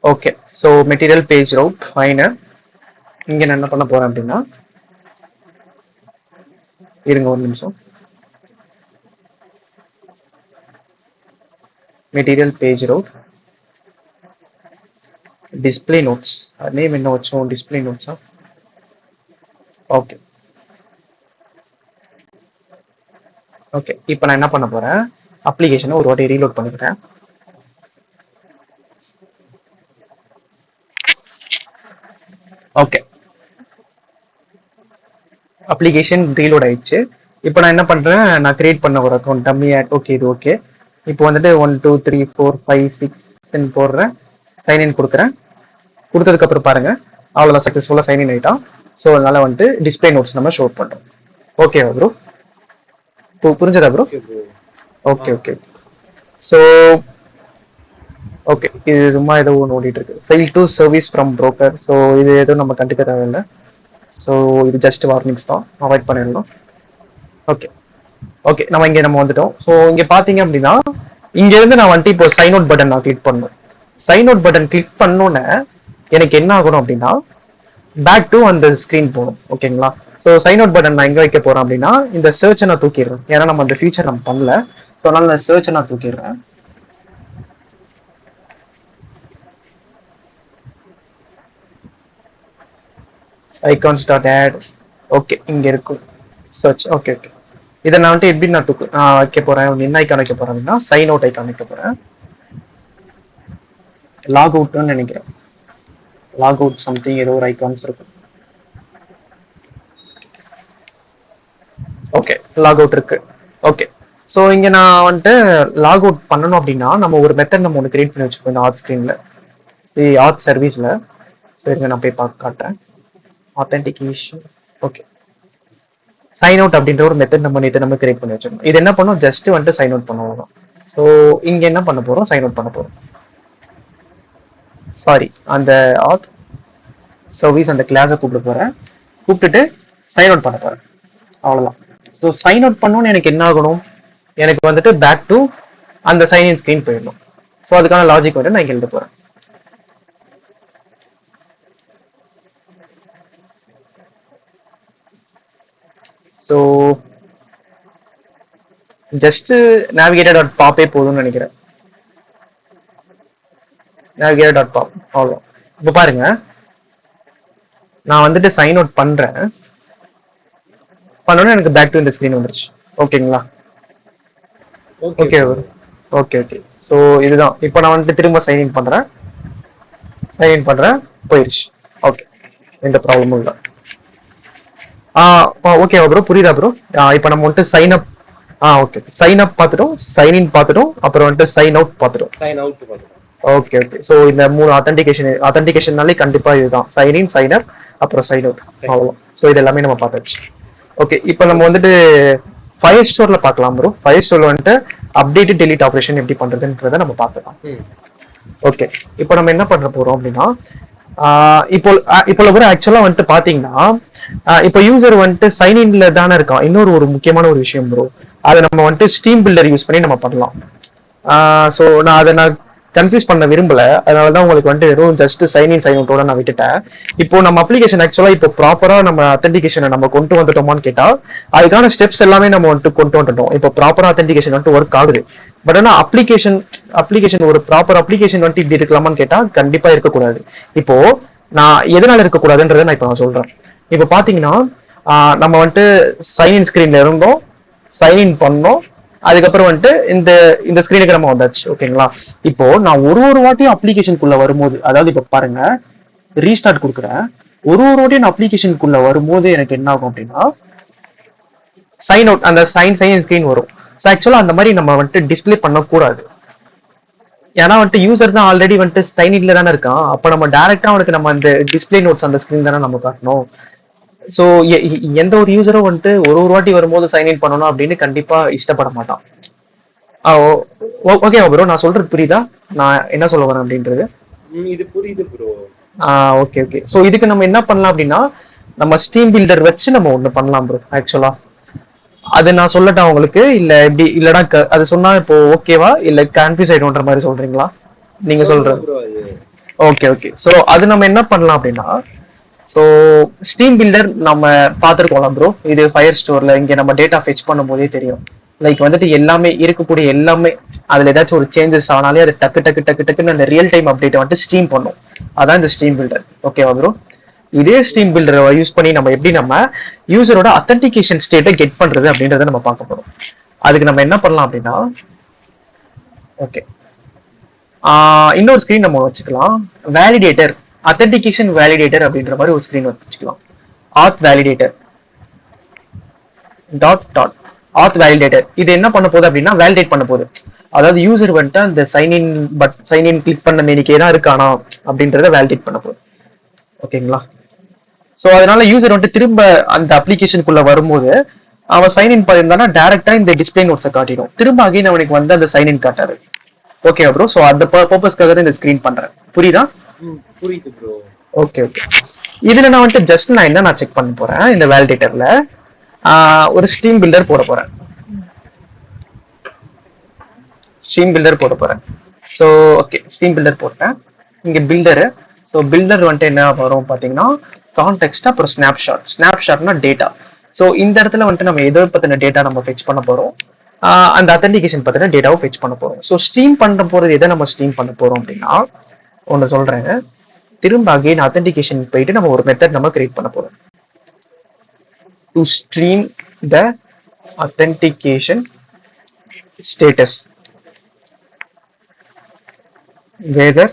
Okay. So material page route fine. இங்கே நான் என்ன பண்ண போறேன் அப்படின்னா, இருங்க ஒரு நிமிஷம். Material page route display notes, name என்ன வச்சோம், டிஸ்பிளே நோட்ஸா? Okay okay. இப்போ நான் என்ன பண்ண போறேன், அப்ளிகேஷனை ஒரு வாட்டி ரீலோட் பண்ணிக்கிறேன். ஓகே, அப்ளிகேஷன் ரீலோட் ஆயிடுச்சு. இப்போ நான் என்ன பண்றேன், நான் கிரியேட் பண்ண ஒரு அக்கௌண்ட் டம்மி ஆட். ஓகே, இது ஓகே. இப்போ வந்துட்டு 1 2 3 4 5 6 போடுறேன். சைன்இன் கொடுக்குறேன். கொடுத்ததுக்கு அப்புறம் பாருங்க, அவ்வளோதான், சக்ஸஸ்ஃபுல்லாக சைன்இன் ஆயிட்டான். ஸோ அதனால வந்துட்டு டிஸ்பிளே நோட்ஸ் நம்ம ஷோ பண்றோம். ஓகேவா ப்ரோ? புரிஞ்சதா bro? Okay okay. So okay, இது சும்மா ஏதோ ஒன்று ஓடிட்டு இருக்கு. Fail to service from broker. So இது எதுவும் நம்ம கண்டுக்க தேவையில்லை. ஸோ இது ஜஸ்ட் வார்னிங்ஸ் தான், அவாய்ட் பண்ணிடணும். ஓகே ஓகே, நம்ம வந்துட்டோம். ஸோ இங்கே பார்த்தீங்க அப்படின்னா இங்கேருந்து நான் வந்துட்டு இப்போ சைன் அவுட் பட்டன் நான் கிளிக் பண்ணணும். சைன் அவுட் பட்டன் கிளிக் பண்ணோன்னே எனக்கு என்ன ஆகணும் அப்படின்னா பேக் டு அந்த ஸ்க்ரீன் போகணும். ஓகேங்களா? ஸோ சைன் அவுட் பட்டன் நான் எங்கே வைக்க போகிறேன் அப்படின்னா இந்த சர்ச்சை நான் தூக்கிடுறேன். ஏன்னா நம்ம அந்த ஃபீச்சர் நம்ம பண்ணல. ஸோ அதனால நான் சர்ச்சை நான் தூக்கிடுறேன். Icons dot add. ஓகே, இங்கே இருக்கும் சர்ச். Okay okay. இதை நான் வந்துட்டு எப்படி நான் வைக்க போகிறேன், என்ன ஐக்கான் வைக்க போகிறேன் அப்படின்னா சைன் அவுட் ஐக்கான் வைக்க போகிறேன். லாக் அவுட்னு நினைக்கிறேன். லாக் அவுட் சம்திங் ஏதோ ஒரு ஐகான்ஸ் இருக்கும். ஓகே, லாக் அவுட் இருக்கு. ஓகே, ஸோ இங்க நான் வந்துட்டு லாக் அவுட் பண்ணணும் அப்படின்னா நம்ம ஒரு மெத்தட் நம்ம ஒன்று கிரியேட் பண்ணி வச்சுக்கோம் இந்த ஆத் ஸ்க்ரீன்ல, ஆத் சர்வீஸ்ல. சரிங்க, நான் போய் பார்க்க காட்டுறேன். ஆத்தென்டிகேஷன். ஓகே, சைன் அவுட் அப்படின்ற ஒரு மெத்தட் நம்ம நேற்று நம்ம கிரியேட் பண்ணி வச்சிருக்கோம். இது என்ன பண்ணும், ஜஸ்ட் வந்துட்டு சைன் அவுட் பண்ணுவோம். ஸோ இங்க என்ன பண்ண போறோம், சைன் அவுட் பண்ண போறோம். சாரி, அந்த ஆத் சர்வீஸ் அந்த கிளாஸை கூப்பிட போறேன். கூப்பிட்டுட்டு சைன் அவுட் பண்ண போறேன். அவ்வளவுதான். ஸோ சைன் அவுட் பண்ணணும்னு எனக்கு என்ன ஆகணும், எனக்கு வந்துட்டு பேக் டு அந்த சைன் இன் ஸ்கிரீன் போயிடணும். ஸோ அதுக்கான லாஜிக் வந்து நான் இங்க எழுத போறேன். ஸோ ஜஸ்ட் நேவிகேட்டர் டாட் பாப்பே போதும்னு நினைக்கிறேன். நேவிகேட்டர் டாட் பாப் அவ்வளோ. இப்போ பாருங்க, நான் வந்துட்டு சைன் அவுட் பண்றேன். பண்ணோன்னே எனக்கு பேக் டு இந்த ஸ்கிரீன் வந்துருச்சு. ஓகேங்களா? Okay okay okay. ஸோ இதுதான். இப்போ நான் வந்துட்டு திரும்ப சைன்இன் பண்றேன், போயிருச்சு. ஓகே, எந்த ப்ராப்ளமும் இல்லை. ஓகே ப்ரோ, புரியுதா ப்ரோ? இப்போ நம்ம வந்துட்டு sign up, okay, sign up பார்த்துட்டோம், சைன் இன் பார்த்துட்டோம், அப்புறம் வந்துட்டு சைன் அவுட் பார்த்துட்டோம். Okay okay. ஸோ இந்த 3 ஆத்தென்டிகேஷன்னாலே கண்டிப்பா இதுதான், சைன் இன், சைன் அப், அப்புறம் சைன் அவுட், அவ்வளோ. ஸோ இது எல்லாமே நம்ம பார்த்தாச்சு. ஓகே, இப்போ நம்ம வந்துட்டு ஃபயர் ஸ்டோர்ல பார்க்கலாம் ப்ரோ. ஃபயர் ஸ்டோர்ல வந்துட்டு அப்டேட் டெலிட் ஆப்ரேஷன் எப்படி பண்றதுன்றத நம்ம பார்க்கலாம். ஓகே, இப்போ நம்ம என்ன பண்ண போறோம் அப்படின்னா, இப்போ கூட ஆக்சுவலா வந்துட்டு பாத்தீங்கன்னா, இப்போ யூசர் வந்துட்டு சைன் இன்ல தானே இருக்கான். இன்னொரு முக்கியமான ஒரு விஷயம் ப்ரோ, அதை நம்ம வந்துட்டு ஸ்டீம் பில்டர் யூஸ் பண்ணி நம்ம பண்ணலாம். ஸோ நான் கன்ஃபியூஸ் பண்ண விரும்பல, அதனாலதான் உங்களுக்கு வந்துட்டு வெறும் ஜஸ்ட் சைன் இன் சைன் அவுட்டோட நான் விட்டுட்டேன். இப்போ நம்ம அப்ளிகேஷன் ஆக்சுவலா இப்போ ப்ராப்பரா நம்ம அத்தென்டிகேஷனை நம்ம கொண்டு வந்துட்டோமான்னு கேட்டா, அதுக்கான ஸ்டெப்ஸ் எல்லாமே நம்ம வந்துட்டு கொண்டு வந்துட்டோம். இப்போ ப்ராப்பரா அத்தென்டிகேஷன் வந்துட்டு ஒர்க் ஆகுது. பட் ஆனா அப்ளிகேஷன் ஒரு ப்ராப்பர் அப்ளிகேஷன் வந்துட்டு இப்படி இருக்கலாமான்னு கேட்டா கண்டிப்பா இருக்கக்கூடாது. இப்போ நான் எதனால இருக்கக்கூடாதுன்றதை நான் இப்போ நான் சொல்றேன். இப்போ பாத்தீங்கன்னா, நம்ம வந்துட்டு சைன் இன் ஸ்கிரீன்ல இருந்தோம், சைன் இன் பண்ணோம், அதுக்கப்புறம் வந்துட்டு இந்த ஸ்கிரீனுக்கு நம்ம வந்தாச்சு. ஓகேங்களா? இப்போ நான் ஒரு வாட்டியும் அப்ளிகேஷனுக்குள்ள வரும்போது, அதாவது இப்போ பாருங்க, ரீஸ்டார்ட் கொடுக்குறேன். ஒரு வாட்டியும் நான் அப்ளிகேஷனுக்குள்ள வரும்போது எனக்கு என்ன ஆகும் அப்படின்னா, சைன் அவுட் அந்த சைன் ஸ்கிரீன் வரும். ஸோ ஆக்சுவலா அந்த மாதிரி நம்ம வந்துட்டு டிஸ்பிளே பண்ணக்கூடாது. ஏன்னா வந்துட்டு யூசர் தான் ஆல்ரெடி வந்துட்டு சைன் இன்ல தானே இருக்கான். அப்ப நம்ம டேரக்டா அவனுக்கு நம்ம அந்த டிஸ்பிளே நோட்ஸ் அந்த ஸ்கிரீன் தானே நம்ம காட்டணும். ஸோ எந்த ஒரு யூசரும் வந்துட்டு ஒரு வாட்டி வரும்போது சைன் இன் பண்ணணும் அப்படின்னு கண்டிப்பா இஷ்டப்பட மாட்டான். ஓகே ப்ரோ, நான் சொல்றது புரியுதா? நான் என்ன சொல்ல வரேன் அப்படின்றது இது புரியுது ப்ரோ. Okay okay. ஸோ இதுக்கு நம்ம என்ன பண்ணலாம் அப்படின்னா, நம்ம ஸ்டீம் பில்டர் வச்சு நம்ம ஒண்ணு பண்ணலாம் ப்ரோ. ஆக்சுவலா அது நான் சொல்லட்டா உங்களுக்கு, இல்ல எப்படி இல்லடா அது சொன்னா இப்போ ஓகேவா, இல்ல கன்ஃபியூஸ் ஆயிடும்ன்ற மாதிரி சொல்றீங்களா? நீங்க சொல்றது. Okay okay. ஸோ அது நம்ம என்ன பண்ணலாம் அப்படின்னா, ஸோ ஸ்டீம் பில்டர் நம்ம பார்த்துருக்கோம்ல ப்ரோ, இது ஃபயர் ஸ்டோர்ல இங்க நம்ம டேட்டா ஃபெச் பண்ணும் போதே தெரியும். லைக் வந்துட்டு எல்லாமே இருக்கக்கூடிய எல்லாமே அதுல ஏதாச்சும் ஒரு சேஞ்சஸ் ஆனாலே அது டக்குன்னு அந்த ரியல் டைம் அப்டேட் வந்துட்டு ஸ்ட்ரீம் பண்ணும். அதான் இந்த ஸ்ட்ரீம் பில்டர். ஓகேவா ப்ரோ? இதே ஸ்ட்ரீம் பில்டரை யூஸ் பண்ணி நம்ம எப்படி நம்ம யூசரோட அத்தன்டிகேஷன் ஸ்டேட்டை கெட் பண்றது அப்படின்றத நம்ம பார்க்க போறோம். அதுக்கு நம்ம என்ன பண்ணலாம் அப்படின்னா, ஓகே, இன்னொரு ஸ்கிரீன் நம்ம வச்சுக்கலாம். வேலிடேட்டர், அத்தன்டிகேஷன் வேலிடேட்டர் அப்படின்ற மாதிரி ஒரு ஸ்கிரீன் வச்சுக்கலாம். ஆத் வேலிடேட்டர் ஆத் வேலிடேட்டர் இது என்ன பண்ண போகுது அப்படின்னா, வேலிடேட் பண்ண போகுது. அதாவது யூசர் வந்துட்டு அந்த சைன் இன் கிளிக் பண்ண மேனிக்கே தான் இருக்கானா அப்படின்றத வேலிடேட் பண்ண போகுது. ஓகேங்களா? ஸோ அதனால யூசர் வந்துட்டு திரும்ப அந்த அப்ளிகேஷனுக்குள்ள வரும்போது அவன் சைன் இன் பண்ணியிருந்தானா டேரக்டா இந்த டிஸ்பிளே நோட்ஸை காட்டிடும். திரும்ப அகைன் அவனுக்கு வந்து அந்த சைன் இன் காட்டாரு. Okay bro? ஸோ அந்த பர்பஸ்க்காக தான் இந்த ஸ்கிரீன் பண்றேன். புரியுதா? புரியுது ப்ரோ. Okay okay. இதுல நான் வந்துட்டு ஜஸ்ட் நான் என்ன செக் பண்ண போறேன், இந்த வேலிடேட்டர்ல ஒரு ஸ்டீம் பில்டர் போட போறேன். ஸோ ஓகே, ஸ்டீம் பில்டர் போட்டேன். இங்க பில்டரு. ஸோ பில்டர் வந்துட்டு என்ன வரும் பாத்தீங்கன்னா, கான்டெக்ஸ்ட், அப்புறம் ஸ்னாப்ஷாட்னா டேட்டா. ஸோ இந்த இடத்துல வந்துட்டு நம்ம எதை பத்தின டேட்டா நம்ம ஃபெச் பண்ண போறோம், அந்த அத்தன்டிகேஷன் பத்தின டேட்டாவை ஃபெச் பண்ண போறோம். ஸோ ஸ்ட்ரீம் பண்ண போறது எதை நம்ம ஸ்ட்ரீம் பண்ண போறோம் அப்படின்னா, ஒன்று சொல்றேன், திரும்ப அகைன் அத்தன்டிகேஷன் போயிட்டு நம்ம ஒரு மெத்தட் நம்ம கிரியேட் பண்ண போறோம். To stream the authentication status whether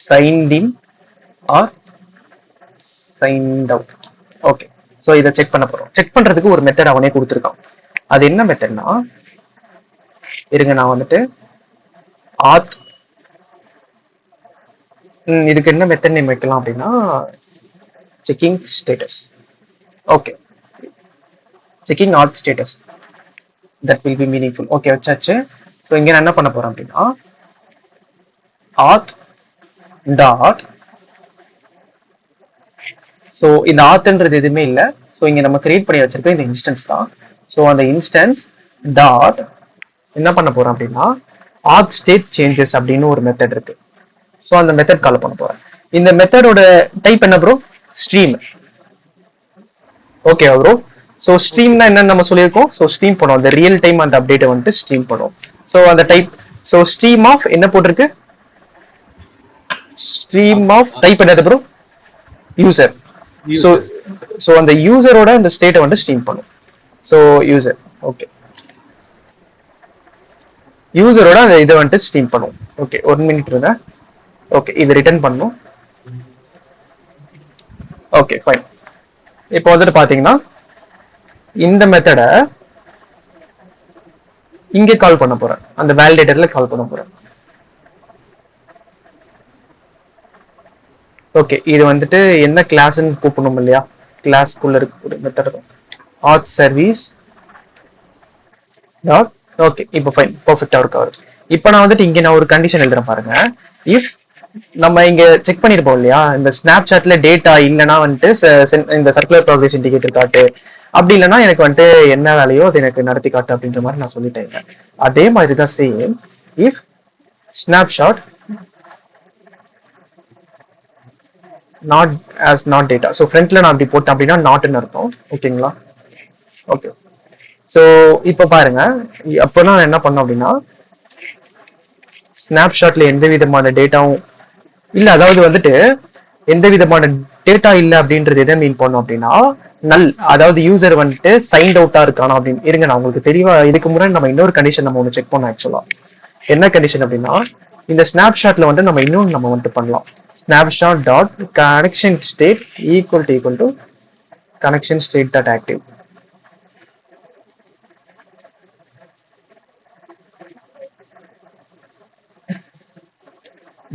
signed in or signed out. Okay. So இதை செக் பண்ண போறோம். செக் பண்றதுக்கு ஒரு மெத்தட் அவனே கொடுத்துருக்கான். அது என்ன மெத்தட்னா, இருங்க நான் வந்துட்டு ஆத் இதுக்கு என்ன மெத்தட் நேம் வைக்கலாம் அப்படின்னா செக்கிங் ஸ்டேட்டஸ். ஓகே, செக்கிங் ஆத் status, that will be meaningful. Okay வச்சாச்சு. ஸோ இங்க நான் என்ன பண்ண போறேன் அப்படின்னா ஆத் டாட், ஸோ இந்த ஆத்ன்றது எதுவுமே இல்லை. ஸோ இங்க நம்ம கிரியேட் பண்ணி வச்சிருக்கோம் இந்த இன்ஸ்டன்ஸ் தான். ஸோ அந்த இன்ஸ்டன்ஸ் டாட் என்ன பண்ண போறோம் அப்படின்னா ஆத் ஸ்டேட் சேஞ்சஸ் அப்படின்னு ஒரு மெத்தட் இருக்கு. ஸோ அந்த மெத்தட் கால் பண்ண போறேன். இந்த மெத்தடோட டைப் என்ன bro? Stream. Okay bro. So ஸ்ட்ரீம்னா என்னன்னு நம்ம சொல்லியிருக்கோம். ஸோ ஸ்ட்ரீம் பண்ணுவோம், அந்த ரியல் டைம் அந்த அப்டேட்டை வந்துட்டு ஸ்ட்ரீம் பண்ணுவோம். ஸோ அந்த டைப், ஸோ ஸ்ட்ரீம் ஆஃப் என்ன போட்டிருக்கு? ஸ்ட்ரீம் ஆஃப் டைப் என்னது ப்ரோ? யூசர். ஸோ அந்த யூசரோட அந்த ஸ்டேட்டை வந்து ஸ்ட்ரீம் பண்ணும். ஸோ யூசர், ஓகே, யூசரோட அந்த இதை வந்துட்டு ஸ்ட்ரீம் பண்ணும். ஓகே, 1 மினிட் இருங்க. ஓகே, இது ரிட்டர்ன் பண்ணும். Okay fine. இப்போ வந்துட்டு பாத்தீங்கன்னா இந்த மெத்தடை இங்கே கால் பண்ண போறேன், அந்த வேலிடேட்டர்ல கால் பண்ண போறேன். ஓகே, இது வந்துட்டு என்ன கிளாஸ்ன்னு கூப்பிடணும் இல்லையா? கிளாஸ்க்குள்ள இருக்க ஒரு மெத்தட் ஆத் சர்வீஸ் டாட். ஓகே, இப்போ ஃபைன், பர்ஃபெக்டா ஒர்க் ஆகுது. இப்போ நான் வந்துட்டு இங்க நான் ஒரு கண்டிஷன் எழுதுறேன் பாருங்க. இஃப் நம்ம இங்க செக் பண்ணிருப்போம் இல்லையா, இந்த ஸ்னாப்சாட்ல டேட்டா இல்லைன்னா வந்துட்டு இந்த சர்க்குலர் ப்ராக்ரஸ் இண்டிகேட்டர் காட்டு, அப்படி இல்லைன்னா எனக்கு வந்துட்டு என்ன வேலையோ அது எனக்கு நடத்தி காட்டு அப்படின்ற மாதிரி நான் சொல்லிட்டேன். அதே மாதிரி தான் same. If snapshot not as not data, so ஃப்ரண்ட்ல நான் அப்படி போட்டேன் அப்படின்னா நாட்னு அர்த்தம். ஓகேங்களா? ஓகே. ஸோ இப்போ பாருங்க, அப்போ நான் என்ன பண்ணோம் அப்படின்னா ஸ்னாப்ஷாட்ல எந்த விதமான டேட்டாவும் இல்ல, அதாவது வந்துட்டு எந்த விதமான டேட்டா இல்ல அப்படின்றது எதை மீன் பண்ணோம் அப்படின்னா நல், அதாவது யூசர் வந்துட்டு சைன்ட் அவுட்டா இருக்கானா அப்படின்னு. இருங்க நான் உங்களுக்கு தெளிவா, இதுக்கு முன்னாடி நம்ம இன்னொரு கண்டிஷன் நம்ம ஒன்று செக் பண்ணோம் ஆக்சுவலா. என்ன கண்டிஷன் அப்படின்னா இந்த ஸ்னாப்ஷாட்ல வந்து நம்ம இன்னொன்று நம்ம வந்துட்டு பண்ணலாம். Snapshot dot connection state equal to connection state dot active.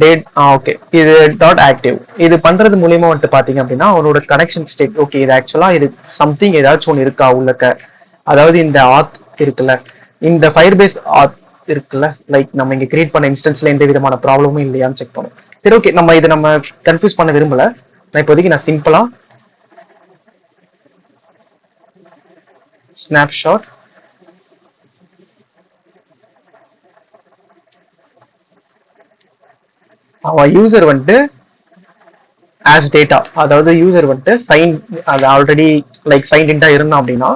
Date okay, இது டாட் ஆக்டிவ். இது பண்றது மூலியமா வந்துட்டு பாத்தீங்க அப்படின்னா அவனோட கனெக்ஷன் ஸ்டேட். ஓகே, இது ஆக்சுவலா இது சம்திங் ஏதாச்சும் ஒன்று இருக்கா உள்ளக்க, அதாவது இந்த ஆத் இருக்குல்ல, இந்த ஃபயர்பேஸ் ஆத் இருக்குல்ல, லைக் நம்ம இங்க கிரியேட் பண்ண இன்ஸ்டன்ஸ்ல எந்த விதமான ப்ராப்ளமும் இல்லையான்னு செக் பண்ணும். சரி ஓகே, நம்ம இதை நம்ம கன்ஃபியூஸ் பண்ண விரும்பல. நான் இப்போதைக்கு நான் சிம்பிளா ஸ்னாப்ஷாட் அவன் யூசர் வந்துட்டு ஆஸ் டேட்டா, அதாவது யூசர் வந்துட்டு சைன், அது ஆல்ரெடி லைக் சைன் இன்டா இருந்தான் அப்படின்னா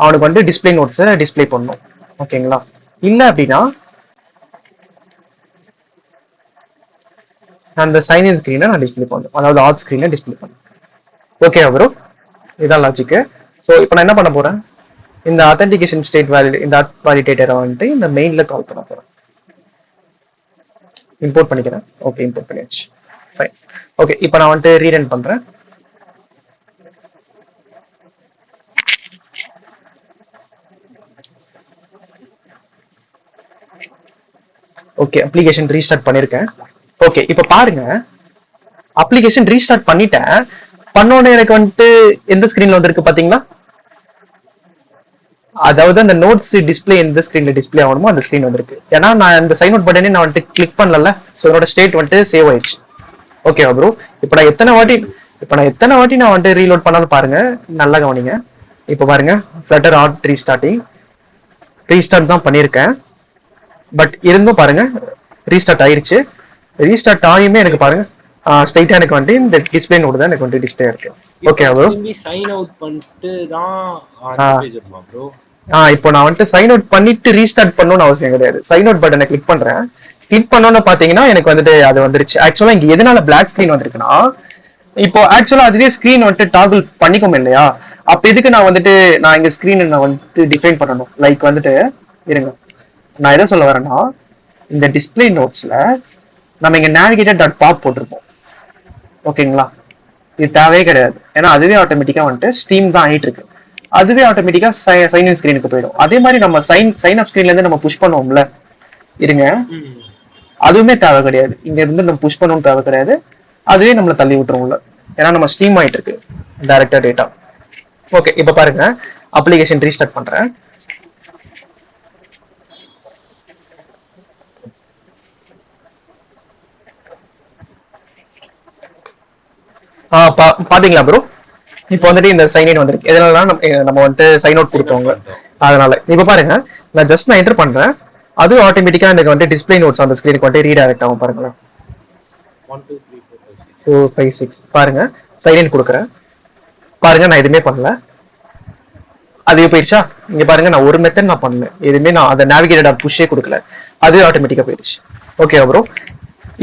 அவனுக்கு வந்து டிஸ்பிளே நோட்ஸை டிஸ்பிளே பண்ணணும். ஓகேங்களா? இல்ல அப்படின்னா அந்த சைன் இன் ஸ்கிரீனை நான் டிஸ்பிளே பண்ணும், அதாவது ஆட் ஸ்கிரீனை டிஸ்பிளே பண்ணும். ஓகே ப்ரோ, இதான் லாஜிக்கு. ஸோ இப்போ நான் என்ன பண்ண போறேன், இந்த அத்தன்டிகேஷன் ஸ்டேட் வேலிட், இந்த வேலிடேட்டரை வந்துட்டு இந்த மெயின்ல கால் பண்ண போறேன். இம்போர்ட் பண்ணிக்கிறேன். ஓகே, இம்போர்ட் பண்ணியாச்சு. ஃபைன். ஓகே, இப்போ நான் வந்துட்டு ரீரன் பண்றேன். ஓகே, அப்ளிகேஷன் ரீஸ்டார்ட் பண்ணிருக்கேன். ஓகே, இப்போ பாருங்க, அப்ளிகேஷன் ரீஸ்டார்ட் பண்ணிட்டேன். பண்ணோன்னு எனக்கு வந்துட்டு எந்த ஸ்கிரீன்ல வந்திருக்கு பாத்தீங்களா? அதாவது அந்த நோட்ஸ் டிஸ்பிளே எந்த ஸ்கிரீன்ல டிஸ்பிளே ஆகணுமோ அந்த ஸ்கிரீன் வந்திருக்கு. ஏன்னா நான் அந்த சைன் அவுட் பட்டனே நான் வந்துட்டு கிளிக் பண்ணல, ஸோ என்னோட ஸ்டேட் வந்துட்டு சேவ் ஆயிடுச்சு. ஓகேவா ப்ரோ? இப்போ நான் எத்தனை வாட்டி நான் வந்துட்டு ரீலோட் பண்ணாலும் பாருங்க, நல்லா கவனிங்க. இப்போ பாருங்க, ஃப்ளட்டர் ஆட் ரீஸ்டார்ட் தான் பண்ணியிருக்கேன். பட் இருந்தும் பாருங்க ரீஸ்டார்ட் ஆயிருச்சு. ரீஸ்டார்ட் ஆகியுமே எனக்கு பாருங்க ஸ்ட்ரைட்டா எனக்கு வந்து இந்த டிஸ்பிளே நோட் தான் எனக்கு வந்து டிஸ்பிளே இருக்கு. ஓகே ப்ரோ, சைன் அவுட் பண்ணிட்டு தான் அந்த பேஜ் வருமா ப்ரோ? இப்போ நான் வந்துட்டு சைன் அவுட் பண்ணிட்டு ரீஸ்டார்ட் பண்ணணும்னு அவசியம் கிடையாது. சைன் அவுட் பட்டனை கிளிக் பண்றேன். கிளிக் பண்ணோன்னு பாத்தீங்கன்னா எனக்கு வந்துட்டு அது வந்துருச்சு. ஆக்சுவலா இங்க எதனால பிளாக் ஸ்கிரீன் வந்திருக்குன்னா, இப்போ ஆக்சுவலா அதுவே ஸ்கிரீன் வந்துட்டு டாகிள் பண்ணிக்கோம் இல்லையா? அப்ப எதுக்கு நான் வந்துட்டு நான் இங்க ஸ்கிரீன் நான் வந்துட்டு டிஃபைன் பண்ணணும். லைக் வந்துட்டு இருங்க, நான் எதை சொல்ல வரேன்னா, இந்த டிஸ்பிளே நோட்ஸ்ல நம்ம இங்க நேவிகேட்டர் டாட் பாப் போட்டிருப்போம். ஓகேங்களா? இது தேவையே கிடையாது. ஏன்னா அதுவே ஆட்டோமேட்டிக்கா வந்துட்டு ஸ்ட்ரீம் தான் ஆயிட்டு இருக்கு. அதுவே ஆட்டோமேட்டிக்கா சைன் இன் ஸ்கிரீனுக்கு போயிடும். அதே மாதிரி நம்ம சைன் அப் ஸ்கிரீன்ல இருந்து நம்ம புஷ் பண்ணுவோம்ல, இருங்க, அதுவுமே தேவை கிடையாது. இங்க இருந்து நம்ம புஷ் பண்ணவும் தேவை கிடையாது. அதுவே நம்மளை தள்ளி விட்டுருவோம்ல, ஏன்னா நம்ம ஸ்ட்ரீம் ஆயிட்டு இருக்கு டைரக்டா டேட்டா. ஓகே, இப்ப பாருங்க, அப்ளிகேஷன் ரீஸ்டார்ட் பண்றேன். பாத்தீங்களா ப்ரோ? இப்போ வந்துட்டு இந்த சைன் இன் வந்திருக்கு. எதனால நம்ம வந்துட்டு சைன் அவுட் கொடுத்தவங்க, அதனால இப்ப பாருங்க, நான் என்டர் பண்றேன், அது ஆட்டோமேட்டிக்கா எனக்கு வந்து டிஸ்பிளே நோட்ஸ் அந்த ஸ்கிரீனுக்கு வந்து ரீடைரக்ட் ஆகும். பாருங்களேன், 1 2 3 4 5 6 2 5 6 பாருங்க, சைன் இன் கொடுக்குறேன். பாருங்க, நான் எதுவுமே பண்ணல, அது போயிடுச்சா? இங்க பாருங்க, நான் ஒரு மெத்தட் நான் பண்ணல, எதுவுமே நான் அந்த நேவிகேட்டட் புஷ்ஷே கொடுக்கல, அது ஆட்டோமேட்டிக்கா போயிடுச்சு. ஓகே ப்ரோ,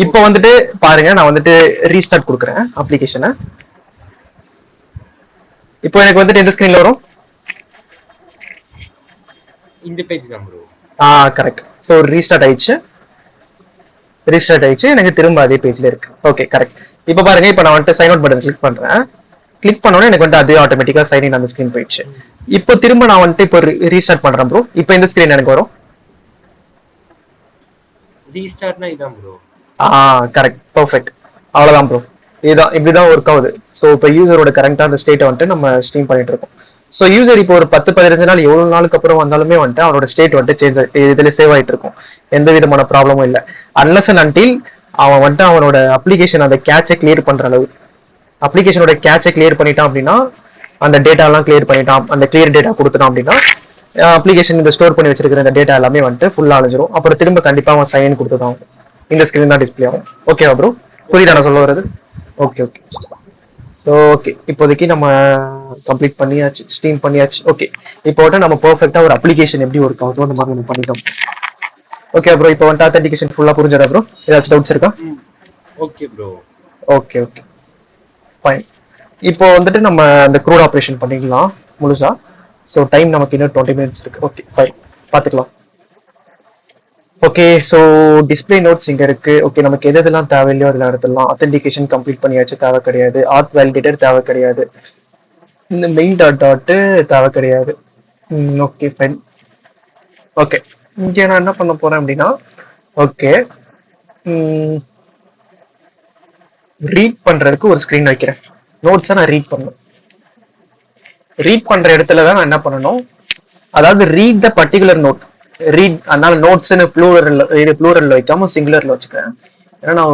இப்போ வந்துட்டு பாருங்க, நான் வந்துட்டு ரீஸ்டார்ட் கொடுக்குறேன் அப்ளிகேஷனை. இப்போ எனக்கு வந்துட்டு எந்த ஸ்கிரீன்ல வரும்? இந்த பேஜ் தான் ப்ரோ. கரெக்ட். ஸோ ரீஸ்டார்ட் ஆயிடுச்சு, எனக்கு திரும்ப அதே பேஜ்ல இருக்கு. Okay, correct. இப்போ பாருங்க, இப்போ நான் வந்துட்டு சைன் அவுட் பட்டன் கிளிக் பண்றேன். கிளிக் பண்ணோன்னே எனக்கு வந்து அதே ஆட்டோமேட்டிக்கா சைன் இன் அந்த ஸ்கிரீன் போயிடுச்சு. இப்போ திரும்ப நான் வந்துட்டு இப்போ ரீஸ்டார்ட் பண்றேன் ப்ரோ. இப்போ இந்த ஸ்கிரீன் எனக்கு வரும். ரீஸ்டார்ட்னா இதான் ப்ரோ. Correct, perfect. அவ்வளவுதான் ப்ரோ, இதுதான், இப்படிதான் ஒர்க் ஆகுது. ஸோ இப்போ யூசரோட கரெக்டா அந்த ஸ்டேட்டை வந்துட்டு நம்ம ஸ்ட்ரீம் பண்ணிட்டு இருக்கோம். ஸோ யூசர் இப்போ ஒரு 10-15 நாள் எவ்வளவு நாளுக்கு அப்புறம் வந்தாலுமே வந்துட்டு அவனோட ஸ்டேட் வந்துட்டு சேஞ்ச் இதுல சேவ் ஆயிட்டு இருக்கும். எந்த விதமான ப்ராப்ளமும் இல்லை. அன்லஸ் அண்ட் அன்டில் அவன் வந்துட்டு அவனோட அப்ளிகேஷன் அந்த கேட்சை கிளியர் பண்ற அளவு, அப்ளிகேஷனோட கேட்சை கிளியர் பண்ணிட்டான் அப்படின்னா, அந்த டேட்டா எல்லாம் கிளியர் பண்ணிட்டான், அந்த கிளியர் டேட்டா கொடுத்துட்டான் அப்படின்னா, அப்ளிகேஷன் இந்த ஸ்டோர் பண்ணி வச்சிருக்கிற இந்த டேட்டா எல்லாமே வந்துட்டு ஃபுல்லா அழிஞ்சிரும். அப்புறம் திரும்ப கண்டிப்பா அவன் சைன் கொடுத்துதான் இந்த ஸ்கிரீன் தான் டிஸ்பிளே ஆகும். ஓகேவா ப்ரோ? புரியுதா நான் சொல்ல வர்றது? Okay okay. ஸோ ஓகே, இப்போதைக்கு நம்ம கம்ப்ளீட் பண்ணியாச்சு, ஸ்ட்ரீம் பண்ணியாச்சு. ஓகே, இப்போ வந்துட்டு நம்ம பெர்ஃபெக்ட்டா ஒரு அப்ளிகேஷன் எப்படி ஒர்க் ஆகுதோ அந்த மாதிரி நம்ம பண்ணிட்டோம். ஓகே ப்ரோ, இப்போ வந்துட்டு ஆத்தென்டிகேஷன் ஃபுல்லா புரிஞ்சதா ப்ரோ? ஏதாச்சும் டவுட்ஸ் இருக்கா? Okay bro. Okay okay, fine. இப்போ வந்துட்டு நம்ம அந்த க்ரூட் ஆப்ரேஷன் பண்ணிக்கலாம் முழுசா. ஸோ டைம் நமக்கு இன்னும் 20 minutes இருக்கு. ஓகே ஃபைன், பார்த்துக்கலாம். ஓகே, ஸோ டிஸ்பிளே நோட்ஸ் இங்கே இருக்கு. ஓகே, நமக்கு எது எதெல்லாம் தேவையில்லையோ அதெல்லாம் எடுத்துடலாம். அத்தென்டிகேஷன் கம்ப்ளீட் பண்ணியாச்சு, தேவை கிடையாது. ஆத் வேலிடேட்டர் தேவை கிடையாது. இந்த மெயின் டாட்டு தேவை கிடையாது. Okay fine. ஓகே, இங்கே நான் என்ன பண்ண போறேன் அப்படின்னா, ஓகே, ரீட் பண்றதுக்கு ஒரு ஸ்கிரீன் வைக்கிறேன். நோட்ஸை நான் ரீட் பண்ணணும். ரீட் பண்ற இடத்துல தான் நான் என்ன பண்ணணும், அதாவது read the particular note, read. அதனால நோட்ஸ்னு ப்ளூரல்ல வைக்காம சிங்குலர்ல வச்சுக்கிறேன். ஏன்னா நான்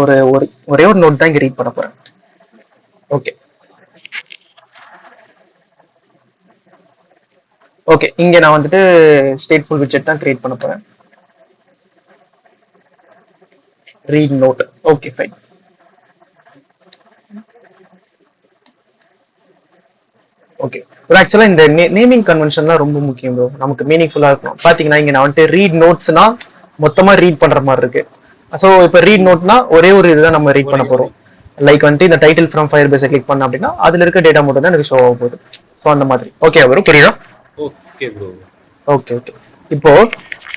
ஒரே ஒரு நோட் தான் இங்க ரீட் பண்ண போறேன். ஓகே ஓகே, இங்க நான் வந்துட்டு ஸ்டேட்ஃபுல் விட்ஜெட் தான் கிரியேட் பண்ண போறேன். Read note. Okay fine. Okay, ஆக்சுவலா இந்த நேமிங் கன்வென்ஷன்லாம் ரொம்ப முக்கியம் ப்ரோ, நமக்கு மீனிங்ஃபுல்லா இருக்கும். பாத்தீங்கன்னா இங்க நான் வந்துட்டு ரீட் நோட்ஸ்னா மொத்தமா ரீட் பண்ற மாதிரி இருக்கு. ஸோ இப்போ ரீட் நோட்னா ஒரே ஒரு இதுதான் நம்ம ரீட் பண்ண போறோம். லைக் வந்துட்டு இந்த டைட்டில் ஃப்ரம் ஃபயர்பேஸ் கிளிக் பண்ண அப்படின்னா அதுல இருக்க டேட்டா மட்டும் தான் எனக்கு ஷோ ஆக போகுது. ஸோ அந்த மாதிரி. ஓகே ப்ரோ, புரியுதா? Okay bro. ஓகே ஓகே, இப்போ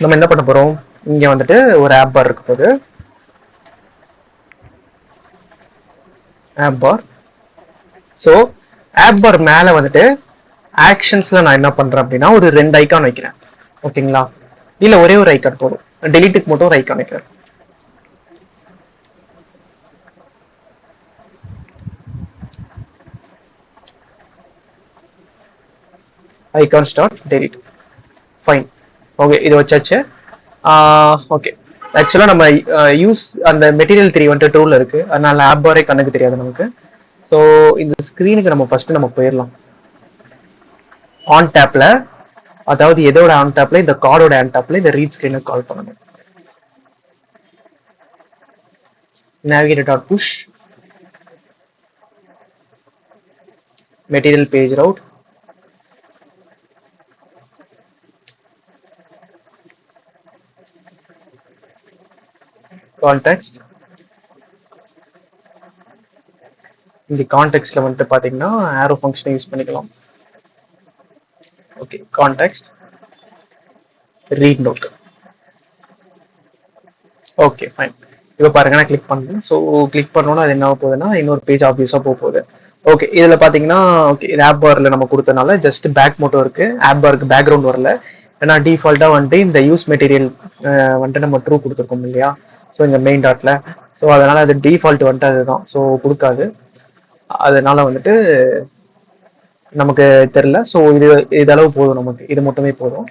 நம்ம என்ன பண்ண போறோம், இங்க வந்துட்டு ஒரு ஆப் பார் இருக்கு போது, ஆப் பார். ஸோ ஆப் பார் மேல வந்துட்டு ஆக்ஷன்ஸ்ல நான் என்ன பண்றேன் அப்படின்னா ஒரு 2 ஐக்கான் வைக்கிறேன். ஓகேங்களா? இல்ல ஒரே ஒரு ஐக்கான் போதும், டெலிட்டுக்கு மட்டும் ஒரு ஐக்கான் வைக்கிறேன். Icon start delete. Fine. Okay, இது வச்சாச்சு. ஓகே, ஆக்சுவலா நம்ம யூஸ் அந்த மெட்டீரியல் 3 வந்துட்டு டூல்ல இருக்கு, அதனால ஆப் பாரே கண்ணுக்கு தெரியாது நமக்கு. ஸோ இந்த ஸ்கிரீனுக்கு நம்ம ஃபர்ஸ்ட் நம்ம போயிடலாம். ஆன் டேப்ல, அதாவது எதோட ஆன் டேப்ல, இந்த கார்டோட ஆன் டேப்ல இந்த ரீட் ஸ்கிரீனுக்கு கால் பண்ணணும். navigate.push material page route, context. இந்த கான்டெக்ட்ல வந்துட்டு பாத்தீங்கன்னா ஆரோ ஃபங்க்ஷனை யூஸ் பண்ணிக்கலாம். Okay, context read note. Okay fine. இப்போ பாருங்க, நான் கிளிக் பண்ணேன். ஸோ கிளிக் பண்ணோன்னா அது என்ன ஆக போகுதுன்னா இன்னொரு பேஜ் ஆப்வியஸாக போக போகுது. ஓகே, இதுல பாத்தீங்கன்னா ஓகே இது ஆப் பார்ல நம்ம கொடுத்தனால ஜஸ்ட் பேக் மட்டும் இருக்கு, ஆப் பாருக்கு பேக்ரவுண்ட் வரல. ஏன்னா டிஃபால்ட்டா வந்துட்டு இந்த யூஸ் மெட்டீரியல் வந்துட்டு நம்ம ட்ரூ கொடுத்துருக்கோம் இல்லையா, ஸோ இந்த மெயின் டாட்ல. ஸோ அதனால அது டிஃபால்ட் வந்துட்டு அதுதான், ஸோ கொடுக்காது. அதனால வந்துட்டு நமக்கு தெரியல. ஸோ இதளவு போதும், நமக்கு இது மட்டுமே போதும்.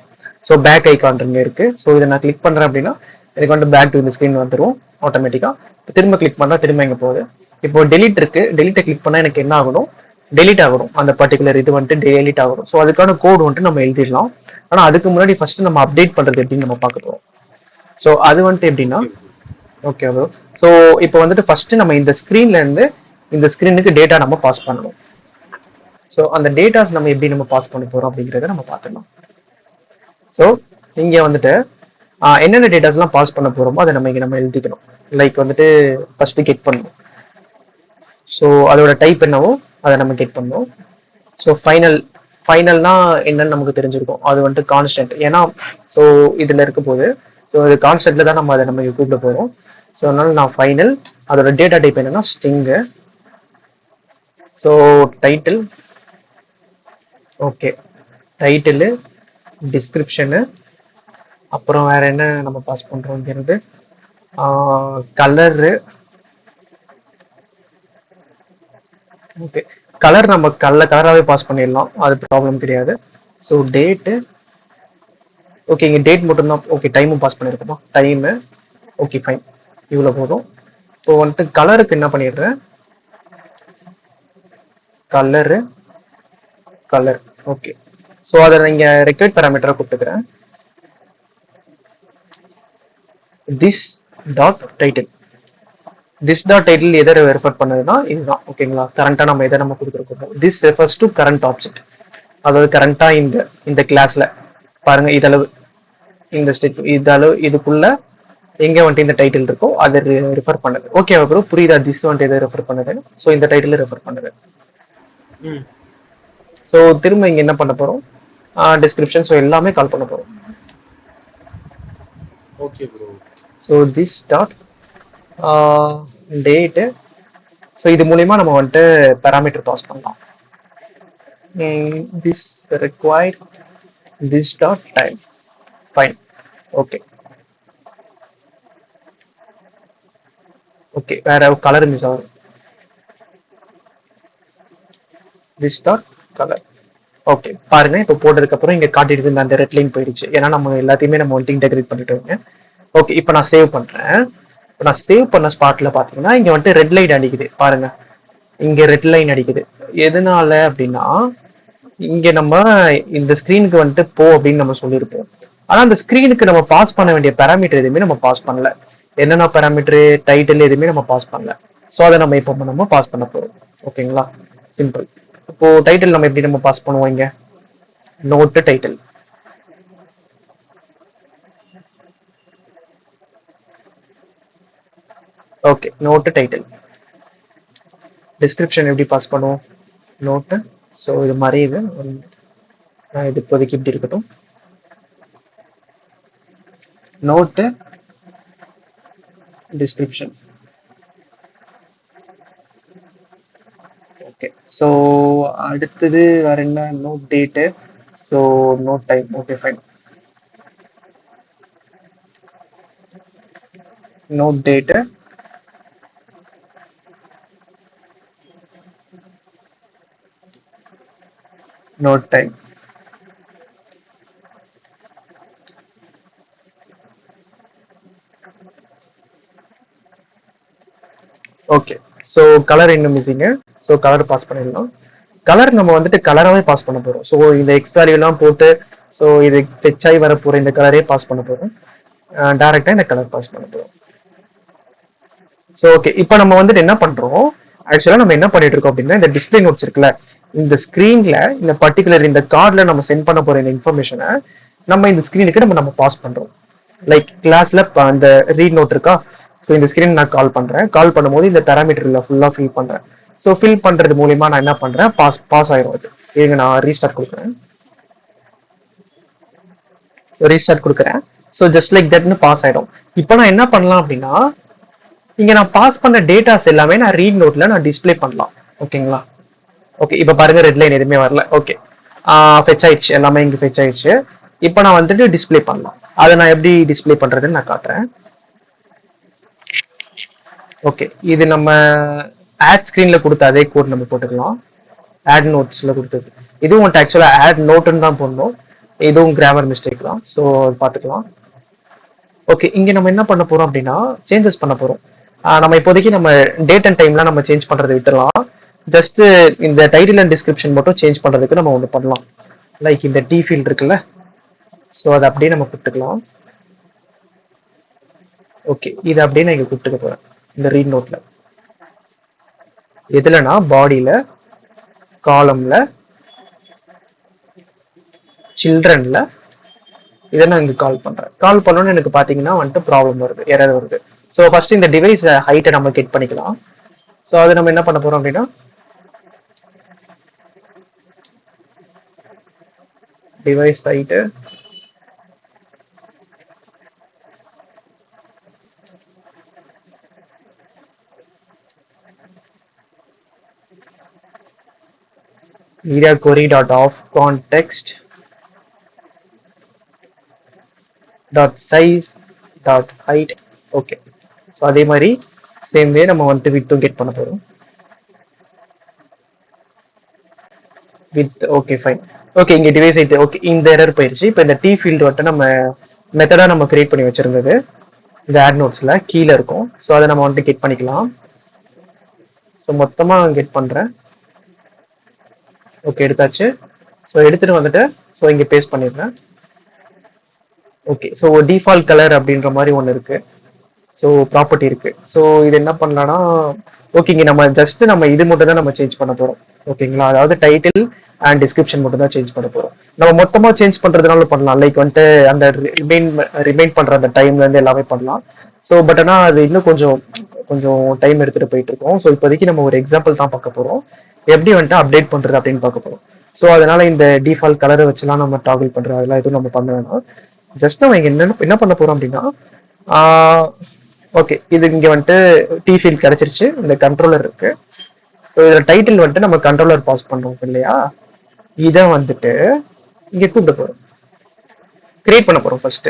ஸோ பேக் ஐகான் இருக்கு. ஸோ இதை நான் கிளிக் பண்றேன் அப்படின்னா எனக்கு வந்து பேக் டு இந்த ஸ்க்ரீன் வந்துடும் ஆட்டோமேட்டிக்கா. திரும்ப கிளிக் பண்ணா திரும்ப எங்க போகுது. இப்போ டெலிட் இருக்கு, டெலிட்டை கிளிக் பண்ணா எனக்கு என்ன ஆகணும், டெலிட் ஆகணும். அந்த பர்டிகுலர் இது வந்துட்டு டெலிட் ஆகணும். ஸோ அதுக்கான கோடு வந்துட்டு நம்ம எழுதிடலாம். ஆனா அதுக்கு முன்னாடி ஃபர்ஸ்ட் நம்ம அப்டேட் பண்றது எப்படின்னு நம்ம பார்க்க போறோம். ஸோ அது வந்துட்டு எப்படின்னா, ஓகே ப்ரோ. ஸோ இப்போ வந்துட்டு ஃபர்ஸ்ட் நம்ம இந்த ஸ்க்ரீன்ல இருந்து இந்த ஸ்க்ரீனுக்கு டேட்டா நம்ம பாஸ் பண்ணணும். ஸோ அந்த டேட்டாஸ் நம்ம எப்படி நம்ம பாஸ் பண்ண போறோம் அப்படிங்கிறத நம்ம பார்த்துக்கலாம். ஸோ இங்க வந்துட்டு என்னென்ன டேட்டாஸ்லாம் பாஸ் பண்ண போறோமோ அதை நம்ம இங்க நம்ம எழுதிக்கணும். லைக் வந்துட்டு ஃபர்ஸ்ட் கெட் பண்ணணும். ஸோ அதோட டைப் என்னவோ அதை நம்ம கெட் பண்ணணும். ஸோ ஃபைனல்னா என்னன்னு நமக்கு தெரிஞ்சிருக்கும். அது வந்துட்டு கான்ஸ்டன்ட். ஏன்னா ஸோ இதுல இருக்க போது ஸோ இது கான்ஸ்டன்ட்ல தான் நம்ம அதை நம்ம கூப்பிட போறோம். ஸோ அதனால நான் ஃபைனல், அதோட டேட்டா டைப் என்னன்னா string. So title, okay title, description, அப்புறம் வேற என்ன நம்ம பாஸ் பண்றோம்ங்கிறது, கலரு, ஓகே கலர் நம்ம கலராகவே பாஸ் பண்ணிடலாம், அது ப்ராப்ளம் கிடையாது. ஸோ டேட்டு, ஓகே இங்கே டேட் மட்டும்தான். ஓகே டைமும் பாஸ் பண்ணியிருக்கோமா, டைமு, ஓகே ஃபைன், இவ்வளோ போதும். ஸோ வந்துட்டு கலருக்கு என்ன பண்ணிடுறேன், கலரு, கலர், ஓகே. ஸோ அதை நீங்கள் ரெக்வயர்ட் பேராமீட்டராக கொடுத்துக்கிறேன். This dot title, this dot title எதை ரெஃபர் பண்ணுதுன்னா இதுதான், ஓகேங்களா. கரண்டா நம்ம எதை நம்ம கொடுத்துருக்கோம், this refers to current object. அதாவது கரண்டா இந்த கிளாஸ்ல பாருங்க இதளவு, இந்த ஸ்டெப் இதளவு இதுக்குள்ள எங்க வந்துட்டு இந்த டைட்டில் இருக்கோ அதை ரெஃபர் பண்ணுது. ஓகே அப்புறம் புரியுதா, திஸ் வந்துட்டு எதை ரெஃபர் பண்ணுது, ஸோ இந்த டைட்டில் ரெஃபர் பண்ணுது. ஸோ திரும்ப இங்க என்ன பண்ண போறோம், டிஸ்கிரிப்ஷன், ஸோ எல்லாமே கால் பண்ண போறோம். Okay bro. So this dot date. So இது மூலியமா நம்ம வந்துட்டு பேராமீட்டர் பாஸ் பண்ணலாம். This required this dot time, fine, okay. Okay வேற கலர் மிஸ் ஆகும், this dot கலர். ஓகே பாருங்க இப்போ போட்டதுக்கு அப்புறம் இங்க காட்டிட்டு இருந்த அந்த ரெட் லைன் போயிடுச்சு. ஏன்னா நம்ம எல்லாத்தையுமே நம்ம வந்துட்டு இன்டெகிரேட் பண்ணிட்டோங்க. ஓகே இப்போ நான் சேவ் பண்றேன். இப்போ நான் சேவ் பண்ண ஸ்பாட்ல பாத்தீங்கன்னா இங்க வந்துட்டு ரெட் லைட் அடிக்குது பாருங்க, இங்க ரெட் லைன் அடிக்குது. எதனால அப்படின்னா இங்க நம்ம இந்த ஸ்கிரீனுக்கு வந்துட்டு போ அப்படின்னு நம்ம சொல்லியிருப்போம். ஆனா அந்த ஸ்கிரீனுக்கு நம்ம பாஸ் பண்ண வேண்டிய பேராமீட்டர் எதுவுமே நம்ம பாஸ் பண்ணல. என்னென்ன பேராமீட்டர், டைட்டில் எதுவுமே நம்ம பாஸ் பண்ணல. ஸோ அதை நம்ம இப்போ நம்ம பாஸ் பண்ண போறோம். ஓகேங்களா, சிம்பிள். இப்போ டைட்டில் நம்ம எப்படி நம்ம பாஸ் பண்ணுவோம், இங்க note title, okay note title. Description எப்படி பாஸ் பண்ணுவோம், நோட்டு. ஸோ இது மாதிரி இது இது இப்போதைக்கு இப்படி இருக்கட்டும், நோட்டு டிஸ்கிரிப்ஷன். ஓகே ஸோ அடுத்தது வேற என்ன, note date, so note time, okay fine, note date, note time. Okay so colour இன்னும் மிஸ்ஸிங்க. ஸோ கலர் பாஸ் பண்ணிடலாம். கலர் நம்ம வந்துட்டு கலராகவே பாஸ் பண்ண போறோம். ஸோ இந்த எக்ஸ் வேல்யூலாம் போட்டு ஸோ இது டச் ஆகி வர போற இந்த கலரே பாஸ் பண்ண போறோம். டைரக்டா இந்த கலர் பாஸ் பண்ண போறோம். ஸோ ஓகே இப்போ நம்ம வந்துட்டு என்ன பண்றோம், ஆக்சுவலா நம்ம என்ன பண்ணிட்டு இருக்கோம் அப்படின்னா இந்த டிஸ்பிளே நோட்ஸ் இருக்குல்ல, இந்த ஸ்கிரீன்ல இந்த பர்டிகுலர் இந்த கார்ட்ல நம்ம சென்ட் பண்ண போற இந்த இன்ஃபர்மேஷனை நம்ம இந்த ஸ்கிரீனுக்கு நம்ம பாஸ் பண்றோம். லைக் கிளாஸ்ல அந்த ரீட் நோட் இருக்கா, ஸோ இந்த ஸ்கிரீன் நான் கால் பண்றேன். கால் பண்ணும்போது இந்த பேராமீட்டர்ல ஃபுல்லா ஃபில் பண்றேன். ஸோ ஃபில் பண்றது மூலியமா நான் என்ன பண்றேன், பாஸ் ஆயிரும். அது ஏங்க நான் ரீஸ்டார்ட் கொடுக்குறேன், ரீஸ்டார்ட் கொடுக்குறேன். ஸோ ஜஸ்ட் லைக் தட்னு பாஸ் ஆயிடும். இப்போ நான் என்ன பண்ணலாம் அப்படின்னா இங்க நான் பாஸ் பண்ண டேட்டாஸ் எல்லாமே நான் ரீட் நோட்ல நான் டிஸ்பிளே பண்ணலாம். ஓகேங்களா, ஓகே, இப்போ பாருங்க ரெட் லைன் எதுவுமே வரல. ஓகே, ஃபெச் ஆயிடுச்சு, எல்லாமே இங்கே ஃபெச் ஆயிடுச்சு. இப்போ நான் வந்துட்டு டிஸ்ப்ளே பண்ணலாம். அதை நான் எப்படி டிஸ்ப்ளே பண்றதுன்னு நான் காட்டுறேன். ஓகே, இது நம்ம ஆட் ஸ்க்ரீன்ல கொடுத்த அதே கோட் நம்ம போட்டுக்கலாம். ஆட் நோட்ஸ்ல கொடுத்தது இதுவும் வந்துட்டு ஆக்சுவலா ஆட் நோட்டுன்னு தான் போடணும். இதுவும் கிராமர் மிஸ்டேக் தான், ஸோ பார்த்துக்கலாம். ஓகே, இங்க நம்ம என்ன பண்ண போறோம் அப்படின்னா சேஞ்சஸ் பண்ண போறோம். நம்ம இப்போதைக்கு நம்ம டேட் அண்ட் டைம்லாம் நம்ம சேஞ்ச் பண்றதை விட்டுலாம். ஜஸ்ட் இந்த டைட்டில் அண்ட் டிஸ்கிரிப்ஷன் மட்டும் சேஞ்ச் பண்றதுக்கு நம்ம ஒன்று பண்ணலாம். லைக் இந்த டி ஃபீல்ட் இருக்குல்ல, ஸோ அதை அப்படியே நம்ம கொடுத்துக்கலாம். ஓகே, இது அப்படியே நான் இங்க கொடுத்துக்க போறேன் இந்த ரீட் நோட்ல. எதுலனா பாடியில, காலம்ல, சில்ட்ரன்ல இதை நான் இங்க கால் பண்றேன். கால் பண்ணோன்னு எனக்கு பாத்தீங்கன்னா வந்துட்டு ப்ராப்ளம் வருது, எரர் வருது. ஸோ ஃபர்ஸ்ட் இந்த டிவைஸ் ஹைட்டை நம்ம கெட் பண்ணிக்கலாம். ஸோ அது நம்ம என்ன பண்ண போறோம் அப்படின்னா device height media query dot of context dot size dot height. Okay, so அதே மாதிரி சேம் வே நம்ம வந்துட்டு வித்தும் கெட் பண்ண போறோம். With okay fine. ஓகே, இங்க டிவைஸ் ஹைட் ஓகே, இந்த எரர் போயிடுச்சு. இப்போ இந்த டி ஃபீல்டு வந்துட்டு நம்ம மெத்தடா நம்ம கிரியேட் பண்ணி வச்சிருந்தது இந்த ஆட் நோட்ஸ்ல கீழே இருக்கும். ஸோ அதை நம்ம வந்துட்டு கெட் பண்ணிக்கலாம். ஸோ மொத்தமா கெட் பண்றேன். ஓகே, எடுத்தாச்சு. ஸோ எடுத்துட்டு வந்துட்டு ஸோ இங்க பேஸ்ட் பண்ணிடுறேன். ஓகே, ஸோ டிஃபால்ட் கலர் அப்படின்ற மாதிரி ஒன்று இருக்கு. ஸோ ப்ராப்பர்ட்டி இருக்கு. ஸோ இது என்ன பண்ணலாம்னா ஓகேங்க, நம்ம ஜஸ்ட் நம்ம இது மட்டும் தான் நம்ம சேஞ்ச் பண்ண போறோம். ஓகேங்களா, அதாவது டைட்டில் அண்ட் டிஸ்கிரிப்ஷன் மட்டும் தான் சேஞ்ச் பண்ண போறோம். நம்ம மொத்தமா சேஞ்ச் பண்றதுனால பண்ணலாம். லைக் வந்துட்டு அந்த ரிமைன் பண்ற அந்த டைம்ல இருந்து எல்லாமே பண்ணலாம். ஸோ பட் ஆனால் அது இன்னும் கொஞ்சம் கொஞ்சம் டைம் எடுத்துட்டு போயிட்டு இருக்கோம். ஸோ இப்போதைக்கு நம்ம ஒரு எக்ஸாம்பிள் தான் பார்க்க போறோம், எப்படி வந்துட்டு அப்டேட் பண்றது அப்படின்னு பார்க்க போறோம். ஸோ அதனால இந்த டிஃபால்ட் கலரை வச்சுலாம் நம்ம டாகிள் பண்றது அதெல்லாம் எதுவும் நம்ம பண்ண வேணாம். ஜஸ்ட் நம்ம இங்க என்ன பண்ண போறோம் அப்படின்னா ஓகே, இது இங்க வந்துட்டு டி ஃபீல்ட் கிடைச்சிருச்சு, இந்த கண்ட்ரோலர் இருக்கு. ஸோ இதுல டைட்டில் வந்துட்டு நம்ம கண்ட்ரோலர் பாஸ் பண்றோம் இல்லையா, இதை வந்துட்டு இங்க கூப்பிட போறோம், கிரியேட் பண்ண போறோம் ஃபர்ஸ்ட்.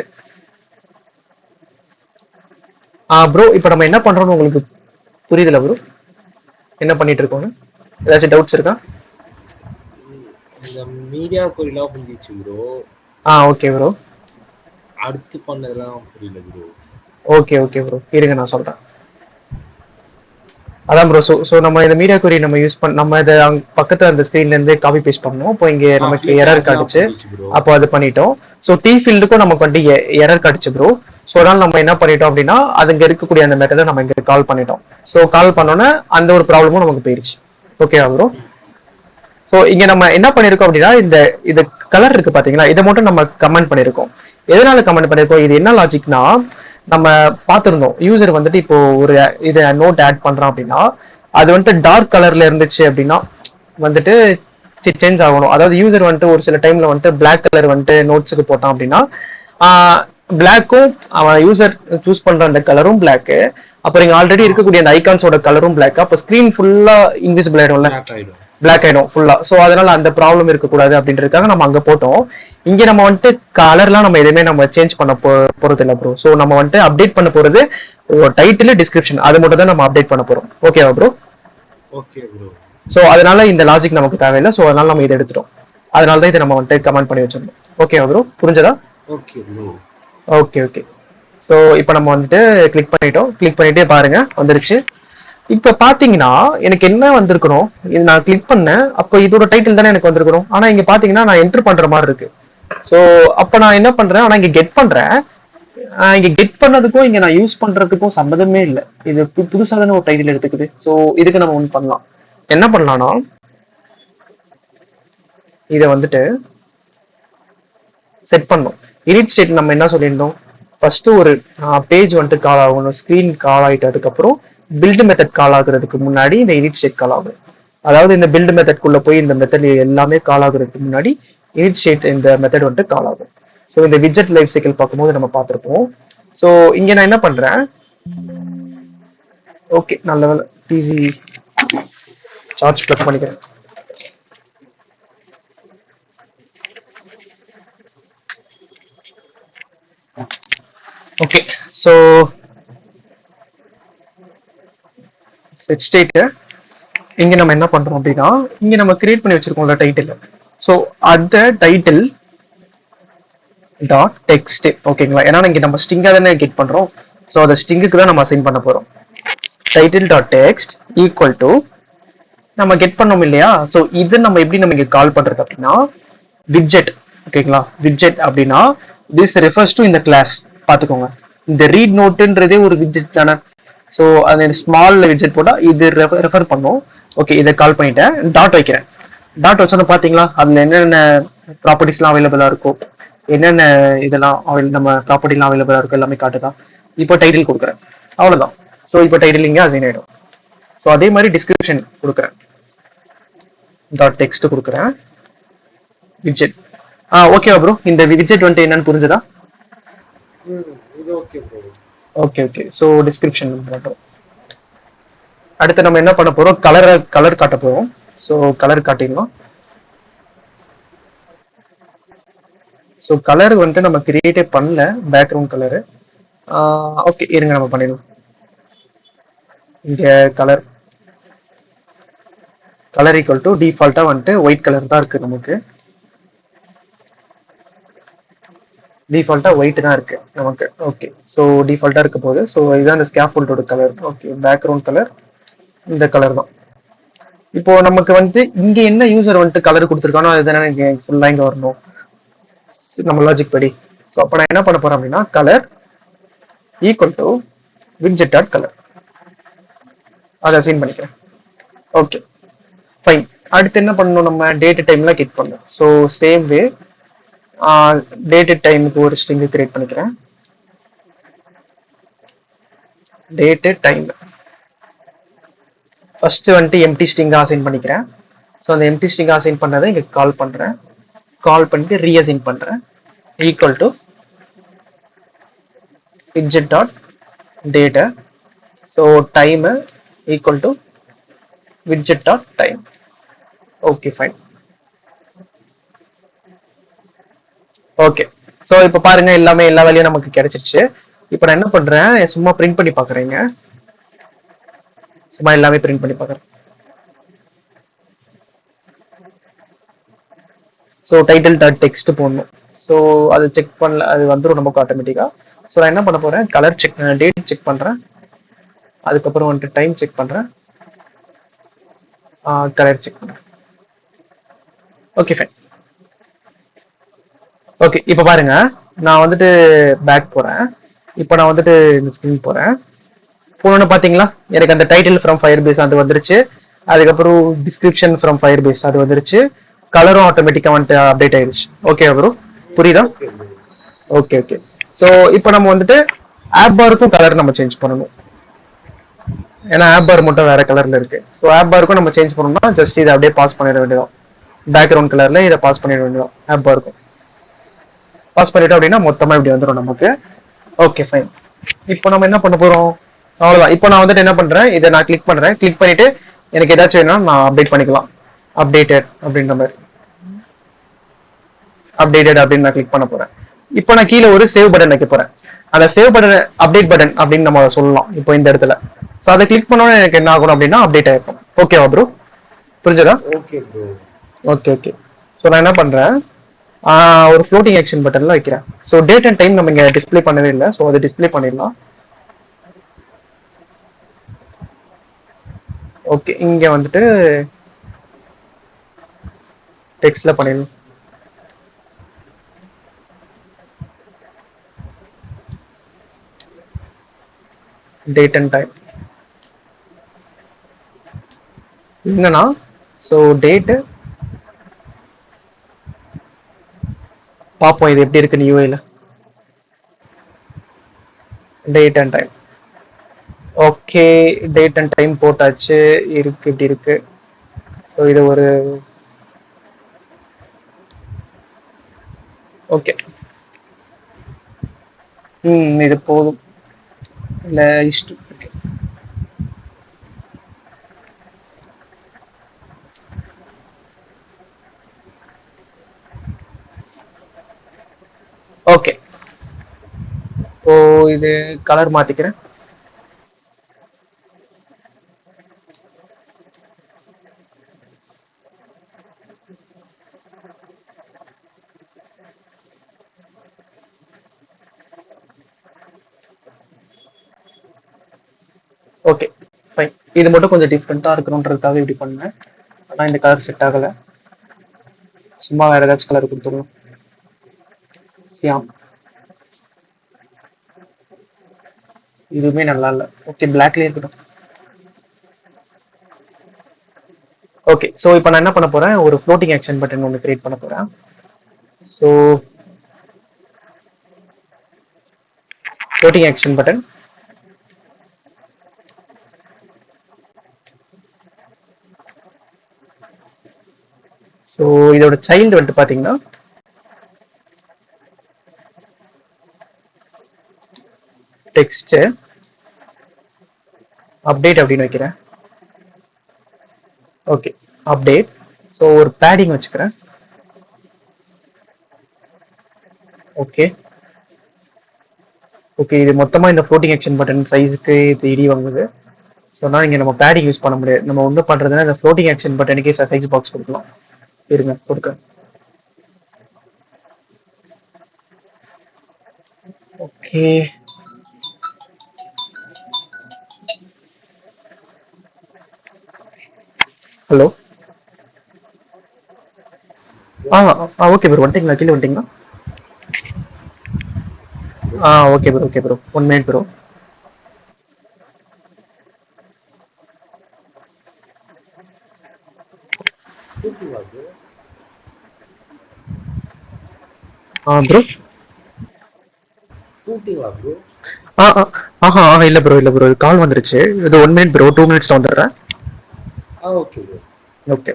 ப்ரோ இப்போ நம்ம என்ன பண்றோம்னு உங்களுக்கு புரியுதுல ப்ரோ, என்ன பண்ணிட்டு இருக்கோம்னு? ஏதாச்சும் டவுட்ஸ் இருக்கா? இந்த மீடியா கொரிலாம் புரிஞ்சிச்சு ப்ரோ. ஓகே ப்ரோ, அடுத்து பண்ணதெல்லாம் புரியல ப்ரோ. ஓகே ஓகே ப்ரோ, இருங்க நான் சொல்றேன். அதான் ப்ரோ, ஸோ நம்ம இந்த மீடியா கொரி நம்ம யூஸ் நம்ம இதை பக்கத்துல அந்த ஸ்க்ரீன்ல இருந்து காப்பி பேஸ்ட் பண்ணோம். இப்போ இங்க நமக்கு எரர் காட்டுச்சு, அப்போ அது பண்ணிட்டோம். ஸோ டி ஃபீல்டுக்கும் நமக்கு வந்து எரர் காட்டுச்சு ப்ரோ. ஸோ அதனால நம்ம என்ன பண்ணிட்டோம் அப்படின்னா அது இங்க இருக்கக்கூடிய அந்த மெத்தடை நம்ம இங்க கால் பண்ணிட்டோம். ஸோ கால் பண்ணோன்னே அந்த ஒரு ப்ராப்ளமும் நமக்கு போயிடுச்சு. ஓகேவா ப்ரோ? ஸோ இங்க நம்ம என்ன பண்ணிருக்கோம் அப்படின்னா இந்த இது கலர் இருக்கு பாத்தீங்களா, இதை மட்டும் நம்ம கமெண்ட் பண்ணிருக்கோம். எதனால கமெண்ட் பண்ணிருக்கோம், இது என்ன லாஜிக்னா நம்ம பார்த்துருந்தோம், யூசர் வந்துட்டு இப்போ ஒரு இதை நோட் ஆட் பண்றோம் அப்படின்னா அது வந்துட்டு டார்க் கலர்ல இருந்துச்சு அப்படின்னா வந்துட்டு சேஞ்ச் ஆகணும். அதாவது யூசர் வந்துட்டு ஒரு சில டைம்ல வந்துட்டு பிளாக் கலர் வந்துட்டு நோட்ஸுக்கு போட்டான் அப்படின்னா பிளாக்கும் அவன் யூசர் சூஸ் பண்ற அந்த கலரும் பிளாக், அப்புறம் இங்க ஆல்ரெடி இருக்கக்கூடிய அந்த ஐகான்ஸோட கலரும் பிளாக், அப்போ ஸ்கிரீன் ஃபுல்லா இன்விசிபிள் ஆயிடும்ல, பிளாக் ஆயிடும் ஃபுல்லா. ஸோ அதனால அந்த ப்ராப்ளம் இருக்கக்கூடாது அப்படின்றதுக்காக நம்ம அங்க போட்டோம். இங்க நம்ம வந்துட்டு கலர்லாம் நம்ம எதுவுமே நம்ம சேஞ்ச் பண்ண போறது இல்லை ப்ரோ. ஸோ நம்ம வந்துட்டு அப்டேட் பண்ண போறது டைட்டில் டிஸ்கிரிப்ஷன், அது மட்டும் தான் நம்ம அப்டேட் பண்ண போறோம். ஓகேவா ப்ரோ? Okay bro. ஸோ அதனால இந்த லாஜிக் நமக்கு தேவையில்லை. ஸோ அதனால நம்ம இதை எடுத்துட்டோம். அதனால தான் இதை நம்ம வந்துட்டு கமெண்ட் பண்ணி வச்சிருந்தோம். ஓகேவா ப்ரோ, புரிஞ்சதா? Okay bro. Okay okay. So இப்போ நம்ம வந்துட்டு கிளிக் பண்ணிட்டோம். கிளிக் பண்ணிட்டே பாருங்க வந்துருச்சு. இப்ப பாத்தீங்கன்னா எனக்கு என்ன வந்திருக்கணும், இது நான் கிளிக் பண்ணேன், அப்போ இதோட டைட்டில் தானே எனக்கு வந்திருக்கணும். ஆனா இங்க பாத்தீங்கன்னா நான் என்டர் பண்ற மாதிரி இருக்கு. ஸோ அப்ப நான் என்ன பண்றேன், ஆனா இங்க கெட் பண்றேன். இங்க கெட் பண்ணதுக்கும் இங்க நான் யூஸ் பண்றதுக்கும் சம்மதமே இல்லை. இது புதுசா தானே ஒரு டைட்டில் எடுத்துக்குது. ஸோ இதுக்கு நம்ம ஒன்று பண்ணலாம். என்ன பண்ணலாம்னா இதை வந்துட்டு செட் பண்ணோம். இனிட் ஸ்டேட் நம்ம என்ன சொல்லியிருந்தோம், ஃபர்ஸ்ட் ஒரு பேஜ் வந்துட்டு கால் ஆகணும், ஸ்கிரீன் கால் ஆகிட்டு அதுக்கப்புறம் பில்டு மெத்தட் கால் ஆகுறதுக்கு முன்னாடி இந்த இனிட் ஸ்டேட் கால் ஆகும். அதாவது இந்த பில்டு மெத்தட்குள்ள போய் இந்த மெத்தட் எல்லாமே கால் ஆகுறதுக்கு முன்னாடி இனிட் ஸ்டேட் இந்த மெத்தட் வந்துட்டு கால் ஆகும். ஸோ இந்த விட்ஜெட் லைஃப் சைக்கிள் பார்க்கும்போது நம்ம பார்த்துருப்போம். ஸோ இங்க நான் என்ன பண்றேன், ஓகே நல்ல வேலை பிசி சார்ஜ் ப்ளக் பண்ணிக்கிறேன். ஓகே. ஸோ செட் ஸ்டேட் இங்க நம்ம என்ன பண்றோம் அப்படின்னா, இங்க நம்ம கிரியேட் பண்ணி வச்சிருக்கோம்ல டைட்டில். ஸோ அந்த டைட்டில் டாட் டெக்ஸ்ட், ஓகேங்களா? ஏன்னா இங்க நம்ம ஸ்ட்ரிங்கா தானே கெட் பண்றோம். ஸோ அந்த ஸ்ட்ரிங்குக்கு தான் நம்ம அசைன் பண்ண போறோம். Title dot text equal to நம்ம கெட் பண்ணோம் இல்லையா? ஸோ இது நம்ம எப்படி நம்ம இங்க கால் பண்றது அப்படின்னா விட்ஜெட், ஓகேங்களா? விட்ஜெட் அப்படின்னா திஸ் ரெஃபர்ஸ் டு இந்த கிளாஸ். பாத்துக்கோங்க, இந்த ரீட் நோட்ன்றதே ஒரு விட்ஜெட் தானே. ஸோ அது ஸ்மால் விட்ஜெட் போட்டா இது ரெஃபர் பண்ணும். ஓகே, இதை கால் பண்ணிட்டேன், டாட் வைக்கிறேன். டாட் வச்சோன்னு பாத்தீங்களா அதுல என்னென்ன ப்ராப்பர்ட்டிஸ்லாம் அவைலபிளா இருக்கும், என்னென்ன இதெல்லாம் நம்ம ப்ராப்பர்ட்டிலாம் அவைலபிளா இருக்கும் எல்லாமே காட்டுதான். இப்போ டைட்டில் கொடுக்குறேன், அவ்வளவுதான். ஸோ இப்போ டைட்டில் இங்கே அசைன் ஆயிடும். ஸோ அதே மாதிரி டிஸ்கிரிப்ஷன் கொடுக்குறேன், டாட் டெக்ஸ்ட் கொடுக்குறேன், விட்ஜெட். ஓகேவா ப்ரோ? இந்த விட்ஜெட் வந்துட்டு என்னன்னு புரிஞ்சுதா? இது okay bro. Okay okay. So description மட்டும். அடுத்து நம்ம என்ன பண்ண போறோம், கலர் காட்ட போறோம். ஸோ கலர் காட்டிடலாம். ஸோ கலர் வந்துட்டு நம்ம கிரியேட்டே பண்ணல, பேக்ரவுண்ட் கலரு. ஓகே, இருங்க நம்ம பண்ணிடலாம். இங்க கலர் ஈக்குவல் டு டிஃபால்ட்டா வந்துட்டு ஒயிட் கலர் தான் இருக்கு நமக்கு. டிஃபால்ட்டா ஒயிட் தான் இருக்கு நமக்கு. ஓகே, ஸோ டிஃபால்ட்டா இருக்க போது. ஸோ இதுதான் இந்த ஸ்கேஃபோல்டோட கலர். ஓகே, பேக்ரவுண்ட் கலர் இந்த கலர் தான். இப்போ நமக்கு வந்து இங்க என்ன யூசர் வந்துட்டு கலர் கொடுத்துருக்கானோ அதுதானே இங்க ஃபுல்லா இங்க வரணும் நம்ம லாஜிக் படி. ஸோ அப்போ நான் என்ன பண்ண போறேன் அப்படின்னா colour equal to widget dot colour, அதை அசைன் பண்ணிக்கிறேன். Okay fine. அடுத்து என்ன பண்ணணும், நம்ம டேட் டைம்ல கிளிக் பண்ணணும். ஸோ சேம் வே டேட் டைமுக்கு ஒரு ஸ்ட்ரிங் கிரியேட் பண்ணிக்கிறேன். டேட் டைம் ஃபர்ஸ்ட் வந்துட்டு எம்டி ஸ்ட்ரிங் அசைன் பண்ணிக்கிறேன். ஸோ அந்த எம்டி ஸ்ட்ரிங் அசைன் பண்ணதை இங்க கால் பண்றேன். கால் பண்ணிட்டு ரீஅசைன் பண்றேன் equal to widget dot data. So time equal to widget dot time. Okay fine. Okay, so இப்போ பாருங்க எல்லாமே எல்லா வேலையும் நமக்கு கிடைச்சிருச்சு. இப்போ நான் என்ன பண்றேன், சும்மா பிரிண்ட் பண்ணி பாக்குறேங்க. சும்மா எல்லாமே பிரிண்ட் பண்ணி பாக்குறேன். ஸோ டைட்டில் டாட் டெக்ஸ்ட் போடணும். ஸோ அது செக் பண்ணல, அது வந்துடும் நமக்கு ஆட்டோமேட்டிக்கா. ஸோ நான் என்ன பண்ண போறேன், கலர் செக், டேட் செக் பண்றேன், அதுக்கப்புறம் வந்துட்டு டைம் செக் பண்றேன், கலர் செக் பண்றேன். Okay fine. ஓகே, இப்போ பாருங்க நான் வந்துட்டு பேக் போறேன். இப்போ நான் வந்துட்டு இந்த ஸ்கிரீன் போறேன். போனோன்னு பாத்தீங்களா எனக்கு அந்த டைட்டில் ஃப்ரம் ஃபயர் பேஸ் அது வந்துருச்சு. அதுக்கப்புறம் டிஸ்கிரிப்ஷன் ஃப்ரம் ஃபயர் பேஸ் அது வந்துருச்சு. கலரும் ஆட்டோமேட்டிக்கா வந்துட்டு அப்டேட் ஆயிருச்சு. ஓகே ப்ரோ, புரியுதா? Okay okay. ஸோ இப்போ நம்ம வந்துட்டு ஆப் பாருக்கும் கலர் நம்ம சேஞ்ச் பண்ணணும். ஏன்னா ஆப் பார் மட்டும் வேற கலர்ல இருக்கு. ஸோ ஆப் பாருக்கும் நம்ம சேஞ்ச் பண்ணணும்னா ஜஸ்ட் இதை அப்படியே பாஸ் பண்ணிட வேண்டியதான். பேக்ரவுண்ட் கலர்ல இதை பாஸ் பண்ணிட வேண்டியதான். ஆப் பாருக்கும் பாஸ் பண்ணிட்டோம் அப்படின்னா மொத்தமா இப்படி வந்துடும் நமக்கு. Okay fine. இப்போ நம்ம என்ன பண்ண போறோம், அவ்வளவுதான். இப்போ நான் வந்துட்டு என்ன பண்றேன், இதை நான் கிளிக் பண்றேன். கிளிக் பண்ணிட்டு எனக்கு ஏதாச்சும் வேணும்னா நான் அப்டேட் பண்ணிக்கலாம். அப்டேட்டட் அப்படின்ற மாதிரி, அப்டேட்டட் அப்படின்னு நான் கிளிக் பண்ண போறேன். இப்போ நான் கீழே ஒரு சேவ் பட்டன் வைக்க போறேன். அந்த சேவ் பட்டன் அப்டேட் பட்டன் அப்படின்னு நம்ம சொல்லலாம் இப்போ இந்த இடத்துல. ஸோ அதை கிளிக் பண்ணோன்னு எனக்கு என்ன ஆகும் அப்படின்னா அப்டேட் ஆயிருக்கும். ஓகேவா ப்ரோ, புரிஞ்சதா? Okay bro. Okay okay. So நான் என்ன பண்றேன், ஒரு ஃப்ளோட்டிங் ஆக்ஷன் பட்டன்ல வைக்கிறேன். ஸோ டேட் அண்ட் டைம் நம்ம இங்க டிஸ்பிளே பண்ணவே இல்லை. ஸோ அதை டிஸ்பிளே பண்ணிடலாம். ஓகே, இங்க வந்துட்டு டெக்ஸ்ட்ல பண்ணிடலாம். டேட் அண்ட் டைம் என்னன்னா, ஸோ டேட்டு பார்ப்போம் இது எப்படி இருக்குன்னு யூஐல. Date and time okay, date and time போட்டாச்சு. இருக்கு இப்படி இருக்கு. ஸோ இது ஒரு ஓகே. இது போதும் இல்லை இஷ்டு. ஓகே ஸோ இது கலர் மாற்றிக்கிறேன். Okay fine. இது மட்டும் கொஞ்சம் டிஃப்ரெண்ட்டாக இருக்கணுன்றதுக்காக இப்படி பண்ணேன். ஆனால் இந்த கலர் செட் ஆகலை. சும்மா வேறு ஏதாச்சும் கலர் கொடுத்துருவோம். சியாம். இதுவுமே நல்லா இல்லை. ஓகே பிளாக்லேயே இருக்கட்டும். ஓகே ஸோ இப்போ நான் என்ன பண்ண போகிறேன், ஒரு ஃப்ளோட்டிங் ஆக்ஷன் பட்டன் ஒன்று கிரியேட் பண்ண போகிறேன். So floating action button. So இதோட சைல்டு வந்துட்டு பார்த்தீங்கன்னா டெக்ஸ்ட் அப்டேட் அப்படின்னு வைக்கிறேன். Okay update. ஸோ ஒரு பேடிங் வச்சுக்கிறேன். ஓகே ஓகே இது மொத்தமாக இந்த ஃப்ளோட்டிங் ஆக்ஷன் பட்டன் சைஸுக்கு தேடி வாங்குது. ஸோ நான் இங்கே நம்ம பேடிங் யூஸ் பண்ண முடியாது. நம்ம ஒன்றும் பண்ணுறதுனா இந்த ஃப்ளோட்டிங் ஆக்ஷன் பட்டனுக்கே சைஸ் பாக்ஸ் கொடுக்கலாம். இருங்க கொடுக்க. Okay hello. ஓகே ப்ரோ வந்துட்டீங்களா, கீழே வந்துட்டீங்களா? Okay bro okay bro 1 minute bro. Bro இல்ல ப்ரோ இல்ல ப்ரோ கால் வந்துருச்சு. இது 1 மினிட் ப்ரோ, 2 மினிட்ஸ்ல வந்துடுறேன். Okay bro. Okay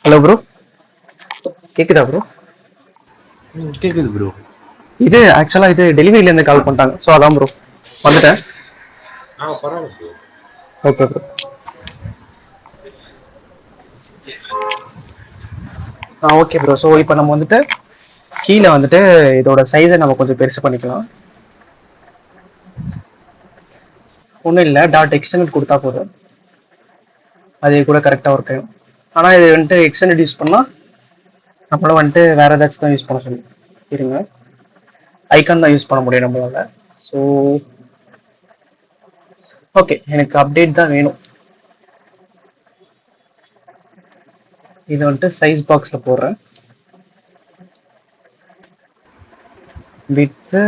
hello bro கேக்குதா ப்ரோ? கேக்குது ப்ரோ. இது ஆக்சுவலா இது டெலிவரியில இருந்து கால் பண்ணிட்டாங்க. ஸோ அதான் ப்ரோ வந்துட்டேன். பரவாயில்ல bro. Okay bro. Okay bro. So இப்போ நம்ம வந்துட்டு கீழே வந்துட்டு இதோட சைஸை நம்ம கொஞ்சம் பெருசு பண்ணிக்கலாம். ஒன்றும் இல்லை, டாட் எக்ஸ்டெண்ட் கொடுத்தா போதும், அது கூட கரெக்டாக ஒர்க் ஆகும். ஆனால் இது வந்துட்டு எக்ஸ்டெண்ட் யூஸ் பண்ணால் நம்மளும் வந்துட்டு வேற ஏதாச்சும் தான் யூஸ் பண்ண சொல்லி இருங்க, ஐக்கான் தான் யூஸ் பண்ண முடியும் நம்மளால. ஸோ ஓகே, எனக்கு அப்டேட் தான் வேணும். இது வந்துட்டு சைஸ் பாக்ஸில் போடுறேன், வித்து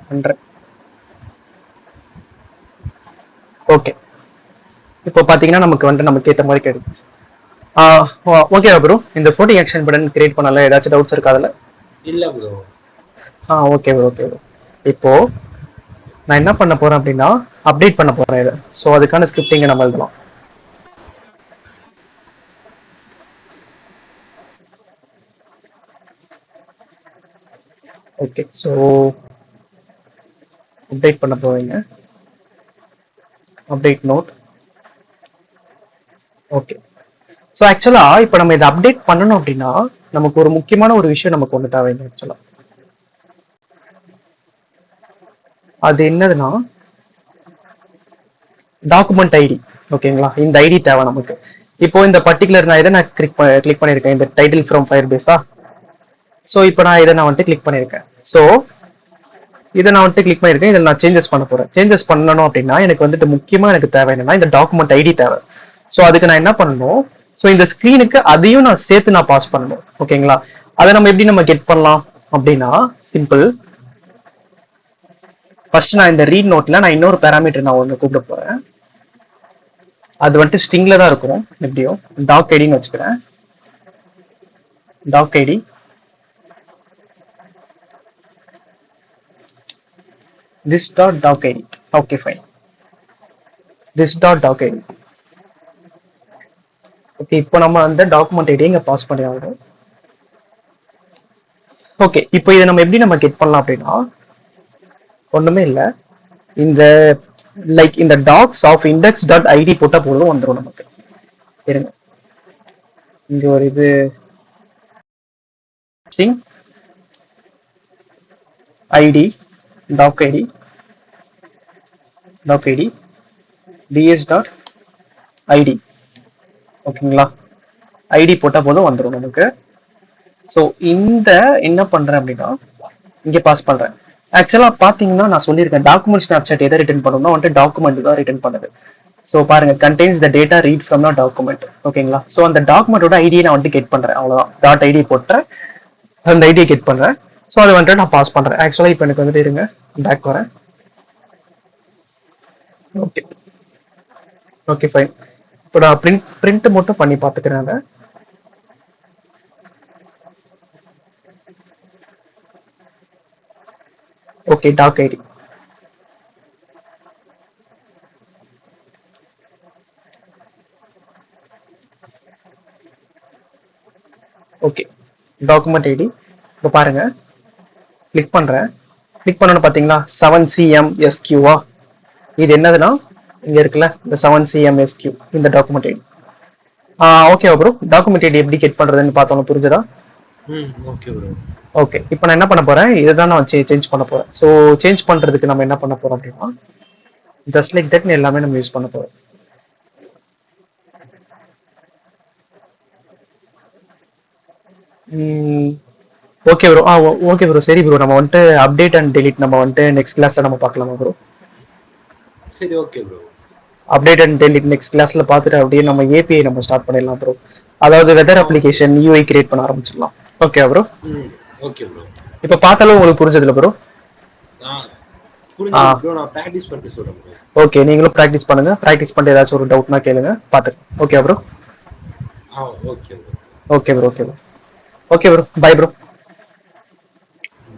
100. ஓகே, இப்போ பார்த்தீங்கன்னா நமக்கு வந்துட்டு நமக்கு ஏற்ற மாதிரி கிடைக்குது. ஓகே ப்ரோ, இந்த ஃப்ளோட்டிங் ஆக்ஷன் பட்டன் கிரியேட் பண்ணல, ஏதாச்சும் டவுட்ஸ் இருக்கா அதில்? இல்ல bro. Okay bro, okay bro. இப்போ நான் என்ன பண்ண போறேன் அப்படின்னா அப்டேட் பண்ண போறேன் இதை. ஸோ அதுக்கான ஸ்கிரிப்டிங்கை நம்ம எழுதலாம். ஓகே, ஸோ அப்டேட் பண்ண போவீங்க, அப்டேட் நோட். ஓகே, ஸோ ஆக்சுவலாக இப்போ நம்ம இதை அப்டேட் பண்ணணும் அப்படின்னா நமக்கு ஒரு முக்கியமான ஒரு விஷயம் நமக்கு ஒன்று தேவைங்க ஆக்சுவலாக. அது என்னதுன்னா டாக்குமெண்ட் ஐடி. ஓகேங்களா, இந்த ஐடி தேவை நமக்கு. இப்போ இந்த பர்டிகுலர் நான் இதை நான் கிளிக் பண்ணியிருக்கேன், இந்த டைட்டில் ஃப்ரம் ஃபயர் பேஸா. ஸோ இப்போ நான் இதை நான் வந்துட்டு கிளிக் பண்ணியிருக்கேன். ஸோ இதை நான் வந்துட்டு கிளிக் பண்ணியிருக்கேன், இதில் நான் சேஞ்சஸ் பண்ண போகிறேன். சேஞ்சஸ் பண்ணணும் அப்படின்னா எனக்கு வந்துட்டு முக்கியமாக எனக்கு தேவை என்னன்னா இந்த டாக்குமெண்ட் ஐடி தேவை. ஸோ அதுக்கு நான் என்ன பண்ணணும், ஸோ இந்த ஸ்க்ரீனுக்கு அதையும் நான் சேர்த்து நான் பாஸ் பண்ணணும். ஓகேங்களா, அதை நம்ம எப்படி நம்ம கெட் பண்ணலாம் அப்படின்னா சிம்பிள். ஃபர்ஸ்ட் நான் இந்த ரீட் நோட்ல நான் இன்னொரு பேராமீட்டர் நான் ஒன்று கூப்பிட போறேன். அது வந்துட்டு ஸ்ட்ரிங்ல தான் இருக்கும், எப்படியும் டாக் ஐடின்னு வச்சுக்கிறேன். Doc ID this dot doc id. Okay, fine. this dot doc id. Okay, இப்போ நம்ம அந்த டாக்குமெண்ட் ஐடியை இங்கே பாஸ் பண்ணி ஆகணும். ஓகே, இப்போ இதை நம்ம எப்படி நம்ம கெட் பண்ணலாம் அப்படின்னா ஒன்றுமே இல்லை, இந்த லைக் இந்த docs of index dot ID போட்டால் போதும் வந்துடும் நமக்கு. இருங்க, இங்கே ஒரு இது ID doc ID ds dot ID. ஓகேங்களா, ஐடி போட்டால் போதும் வந்துடும் நமக்கு. ஸோ இந்த என்ன பண்ணுறேன் அப்படின்னா இங்கே பாஸ் பண்ணுறேன். ஆக்சுவலாக பார்த்தீங்கன்னா நான் சொல்லியிருக்கேன் டாக்குமெண்ட் ஸ்னாப்சாட் எதை ரிட்டர்ன் பண்ணணும்னா வந்துட்டு டாக்குமெண்ட் தான் ரிட்டர்ன் பண்ணுது. ஸோ பாருங்க, contains the data read from the document. ஓகேங்களா, ஸோ அந்த டாக்குமெண்ட்டோட ஐடியை நான் வந்துட்டு கெட் பண்ணுறேன், அவ்வளோதான். டாட் ஐடி போட்டேன், அந்த ஐடியை கெட் பண்ணுறேன். ஸோ அதை வந்துட்டு நான் பாஸ் பண்ணுறேன். ஆக்சுவலாக இப்போ எனக்கு வந்துட்டு இருங்க, பேக் வரேன். Okay okay, fine. இப்போ நான் பிரிண்ட் மட்டும் பண்ணி பார்த்துக்கிறேன் அதை. Okay, doc ID. Okay, document ID. இப்போ பாருங்க, கிளிக் பண்ணுறேன். கிளிக் பண்ணணும் பார்த்தீங்களா, 7CMSQவா. இது என்னதுன்னா இங்க இருக்குல்ல இந்த 7CMSQ, இந்த document ID. Okay bro, document ID எப்படி கெட் பண்றதுன்னு பார்த்தோம், புரிஞ்சுதா? Okay bro. ஓகே, இப்போ நான் என்ன பண்ண போறேன், இதை தான் நான் சேஞ்ச் பண்ண போறேன். ஸோ சேஞ்ச் பண்றதுக்கு நம்ம என்ன பண்ண போறோம் அப்படின்னா ஜஸ்ட் லைக் தட் எல்லாமே நம்ம யூஸ் பண்ண போறோம். ஓகே ப்ரோ, ஓகே ப்ரோ, சரி ப்ரோ, நம்ம வந்துட்டு அப்டேட் அண்ட் டெலிட் நம்ம வந்துட்டு நெக்ஸ்ட் கிளாஸ்ல நம்ம பார்க்கலாமா ப்ரோ? சரி, okay bro. Update and delete next கிளாஸ்ல பார்த்துட்டு அப்படியே நம்ம ஏபிஐ நம்ம ஸ்டார்ட் பண்ணிடலாம் ப்ரோ. அதாவது வெதர் அப்ளிகேஷன் யூஐ கிரியேட் பண்ண ஆரம்பிச்சிடலாம். Okay bro. Okay bro. இப்போ பார்த்தாலும் உங்களுக்கு புரிஞ்சதுல ப்ரோ? புரிஞ்சது ப்ரோ, நான் பிராக்டீஸ் பண்ணிட்டு சொல்றேன் ப்ரோ. ஓகே, நீங்களும் பிராக்டீஸ் பண்ணுங்க. பிராக்டீஸ் பண்ணிட்டு ஏதாச்சும் ஒரு டவுட்னா கேளுங்க, பார்த்துட்டு. Okay bro. Okay bro. Okay bro, okay bro. Okay bro, bye bro.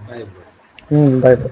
Bye bro. Bye bro.